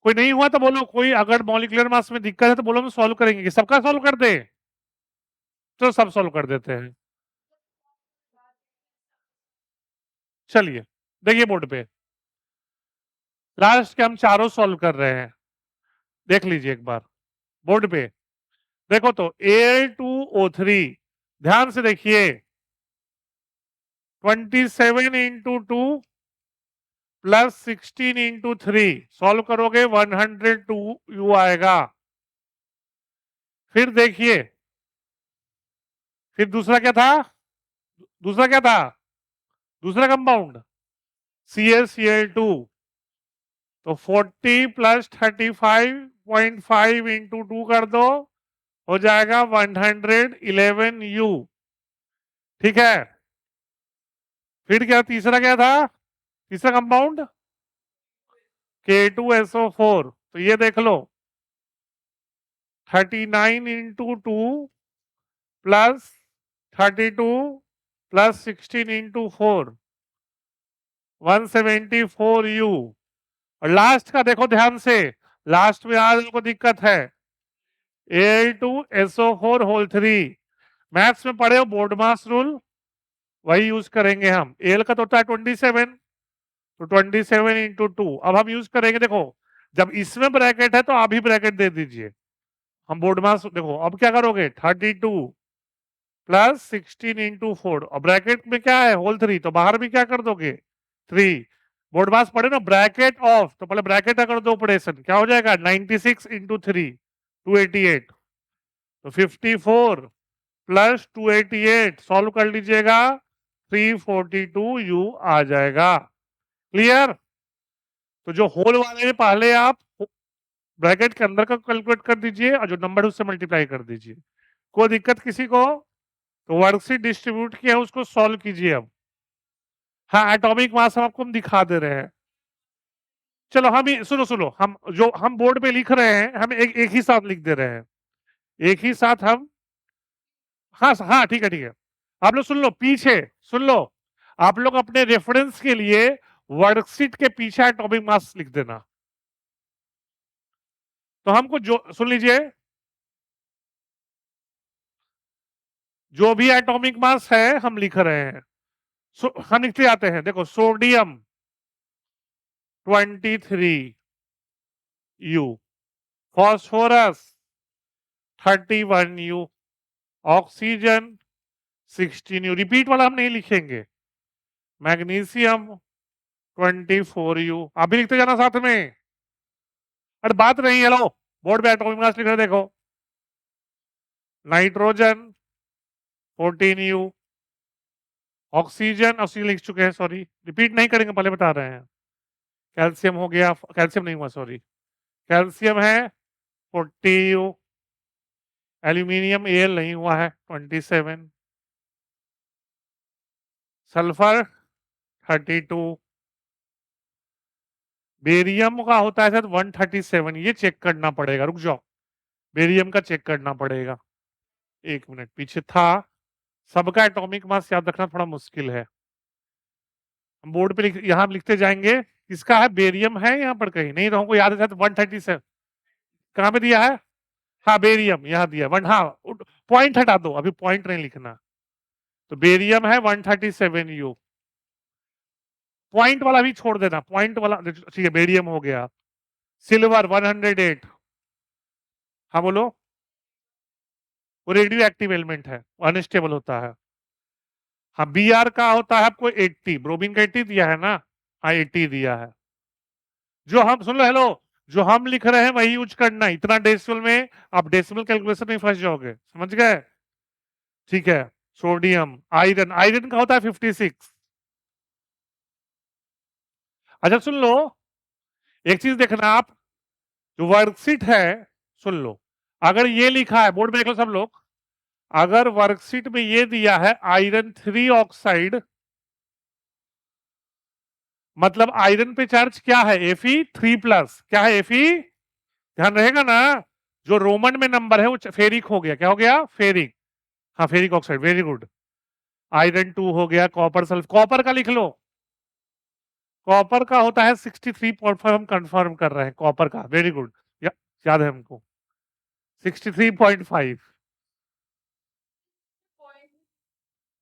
कोई नहीं हुआ तो बोलो, कोई अगर मॉलिक्यूलर मास में दिक्कत है तो बोलो, हम सॉल्व करेंगे। सबका सॉल्व कर दे, तो सब सॉल्व कर देते हैं। चलिए देखिए बोर्ड पे लास्ट के हम चारों सॉल्व कर रहे हैं, देख लीजिए एक बार बोर्ड पे। देखो तो Al2O3, ध्यान से देखिए, 27 इंटू 2 प्लस 16 इंटू 3 सॉल्व करोगे 102 यू आएगा। फिर देखिए, फिर दूसरा क्या था, दूसरा क्या था, दूसरा कंपाउंड CaCl2, तो 40 प्लस 35.5 इंटू 2 कर दो, हो जाएगा 111 यू। ठीक है, फिर क्या, तीसरा क्या था, तीसरा कंपाउंड K2SO4, तो ये देख लो 39 into 2 plus 32 plus 16 into 4 174 you. और लास्ट का देखो ध्यान से, लास्ट में आज को दिक्कत है Al2SO4 होल 3। मैथ्स में पढ़े हो बोर्ड मास रूल, वही यूज करेंगे हम। एल का तो होता है 27, तो 27 इंटू 2 अब हम यूज करेंगे। देखो जब इसमें ब्रैकेट है तो आप ही ब्रैकेट दे दीजिए। हम बोर्ड मास देखो अब क्या करोगे, 32 प्लस 16 इंटू 4, और ब्रैकेट में क्या है होल 3, तो बाहर भी क्या कर दोगे 3। बोर्ड मास पढ़े ना, ब्रैकेट ऑफ, तो पहले ब्रैकेट अगर दो ऑपरेशन क्या हो जाएगा 96 इंटू 3 288, तो 54 प्लस 288 सॉल्व कर लीजिएगा 342 यू आ जाएगा। क्लियर। तो जो होल वाले में पहले आप ब्रैकेट के अंदर का कैलकुलेट कर दीजिए और जो नंबर उससे मल्टीप्लाई कर दीजिए। कोई दिक्कत किसी को, तो वर्कशीट डिस्ट्रीब्यूट किया उसको सॉल्व कीजिए अब। हाँ एटॉमिक मास हम दिखा दे रहे हैं। चलो हम ही सुनो सुनो, हम जो हम बोर्ड पे लिख रहे हैं हम एक ही साथ लिख दे रहे हैं, एक ही साथ हम। हाँ हाँ ठीक है ठीक है, आप लोग सुन लो पीछे, सुन लो आप लोग अपने रेफरेंस के लिए वर्कशीट के पीछे एटॉमिक मास लिख देना। तो हमको जो सुन लीजिए, जो भी एटॉमिक मास है हम लिख रहे हैं, हम लिखते आते हैं। देखो sodium 23 you, phosphorus 31 you, oxygen 16 you, repeat वाला हम नहीं लिखेंगे। मैग्नीशियम 24 यू, आप भी लिखते जाना साथ में। अरे बात नहीं है, लो बोर्ड पे एटॉमिक मास लिख रहे देखो, नाइट्रोजन 14 यू, ऑक्सीजन लिख चुके हैं, सॉरी रिपीट नहीं करेंगे, पहले बता रहे हैं। कैल्शियम हो गया, कैल्शियम नहीं हुआ सॉरी, कैल्शियम है 40 यू, एल्यूमिनियम एल नहीं हुआ है 27, सल्फर 32, बेरियम का होता है शायद 137, ये चेक करना पड़ेगा, रुक जाओ बेरियम का चेक करना पड़ेगा, एक मिनट पीछे था। सबका एटॉमिक मास याद रखना थोड़ा मुश्किल है, हम बोर्ड पे यहां लिखते जाएंगे। किसका है, बेरियम है यहाँ पर कहीं नहीं, तो हमको याद है शायद 137, कहां पे दिया है, हाँ बेरियम यहाँ दिया वन, हाँ पॉइंट हटा दो, अभी पॉइंट नहीं लिखना। तो बेरियम है 137 यू, पॉइंट वाला भी छोड़ देना, पॉइंट वाला ठीक है, बेरियम हो गया। सिल्वर 108, हाँ बोलो, वो रेडियो एक्टिव एलिमेंट है, अनस्टेबल होता है। हाँ बी आर का होता है आपको 80, ब्रोमीन का 80 दिया है ना, हाँ 80 दिया है। जो हम सुन लो, हेलो, जो हम लिख रहे हैं वही यूज करना, इतना डेसिमल में आप डेसिमल कैलकुलेशन में फंस जाओगे, समझ गए। ठीक है, सोडियम, आयरन, आयरन का होता है 56। अच्छा सुन लो, एक चीज देखना आप, जो वर्कशीट है, सुन लो, अगर ये लिखा है बोर्ड में देख लो सब लोग, अगर वर्कशीट में ये दिया है आयरन 3 ऑक्साइड, मतलब आयरन पे चार्ज क्या है Fe3+, क्या है Fe, ध्यान रहेगा ना, जो रोमन में नंबर है वो फेरिक हो गया, क्या हो गया फेरिक, हाँ ferric oxide, very good. Iron 2 हो गया, कॉपर सल्फर, कॉपर का लिख लो, कॉपर का होता है 63.5, हम कंफर्म कर रहे हैं कॉपर का, वेरी गुड, याद है हमको 63.5।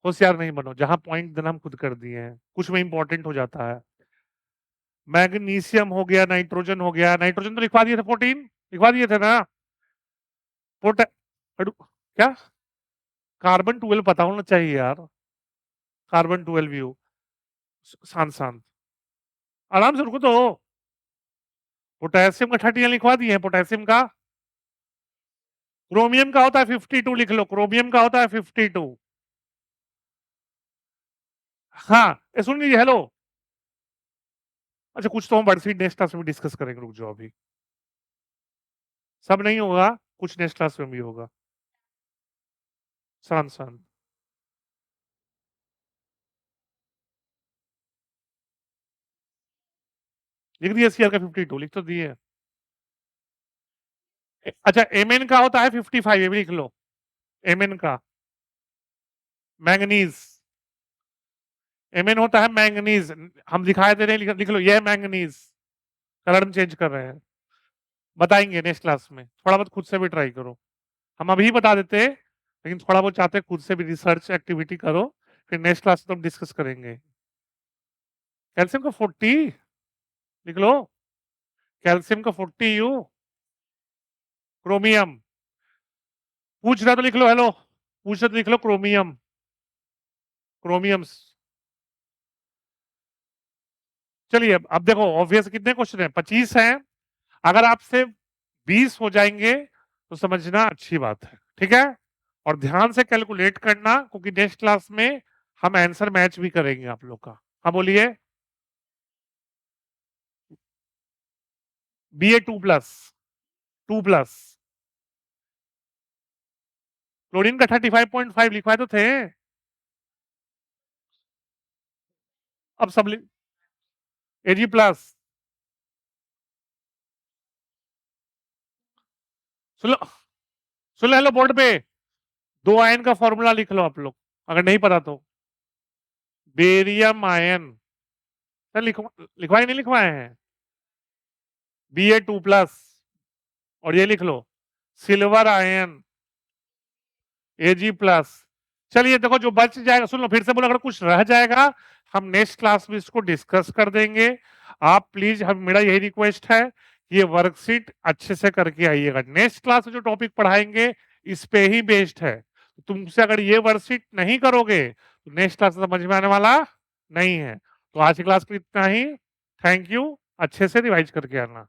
होशियार नहीं बनो, जहां पॉइंट देना हम खुद कर दिए हैं, कुछ में इंपॉर्टेंट हो जाता है। मैग्नीशियम हो गया, नाइट्रोजन हो गया, नाइट्रोजन तो लिखवा दिए थे 14, लिखवा दिए थे ना। पोट क्या कार्बन 12 पता होना चाहिए यार, कार्बन 12 यू। शांत शांत, आराम से रुको तो। पोटेशियम का 30 लिखवा दिए हैं, पोटेशियम का। क्रोमियम का होता है 52, लिख लो, क्रोमियम का होता है 52। हाँ, सुन लीजिए, हेलो। अच्छा, कुछ तो हम वर्कशीट नेक्स्ट क्लास में डिस्कस करेंगे, रुक जाओ अभी। सब नहीं होगा, कुछ नेक्स्ट क्लास में भी होगा। शांत शांत। लिख दिए, सीआर का 52 लिख तो दिए। अच्छा, एमएन का होता है 55, ये भी लिख लो, एमएन का। मैंगनीज, एमएन होता है मैंगनीज, हम दिखाई दे रहे हैं, लिख लो, ये है मैंगनीज। कलर हम चेंज कर रहे हैं, बताएंगे नेक्स्ट क्लास में, थोड़ा बहुत खुद से भी ट्राई करो। हम अभी बता देते हैं, लेकिन थोड़ा बहुत चाहते हैं खुद से भी रिसर्च एक्टिविटी करो, फिर नेक्स्ट क्लास में तो हम डिस्कस करेंगे। कैल्शियम का 40 लिख लो, कैल्शियम का 40 यू। क्रोमियम, पूछ रहा तो लिख लो, हेलो, पूछ रहा तो लिख लो, क्रोमियम, क्रोमियम। चलिए, अब देखो, ऑब्वियस कितने क्वेश्चन है, 25 हैं। अगर आपसे 20 हो जाएंगे तो समझना अच्छी बात है, ठीक है। और ध्यान से कैलकुलेट करना, क्योंकि नेक्स्ट क्लास में हम आंसर मैच भी करेंगे आप लोग का। हाँ बोलिए। बी ए 2+, 2+। क्लोरीन का 35.5 लिखवाए तो थे। अब सब Ag+। सुन लो, सुन लो, हेलो बोर्ड पे, 2 आयन का फॉर्मूला लिख लो आप लोग, अगर नहीं पता तो। बेरियम आयन, सर लिखवाए नहीं लिखवाए हैं, Ba2+। और ये लिख लो, सिल्वर आयन, Ag+। चलिए देखो, जो बच जाएगा, सुन लो फिर से बोलो, अगर कुछ रह जाएगा हम नेक्स्ट क्लास में इसको डिस्कस कर देंगे। आप प्लीज, हम, मेरा यही रिक्वेस्ट है, ये वर्कशीट अच्छे से करके आइएगा। नेक्स्ट क्लास में जो टॉपिक पढ़ाएंगे इस पे ही बेस्ड है, तुमसे अगर ये वर्कशीट नहीं करोगे तो नेक्स्ट क्लास समझ में आने वाला नहीं है। तो आज की क्लास को इतना ही, थैंक यू, अच्छे से रिवाइज करके आना।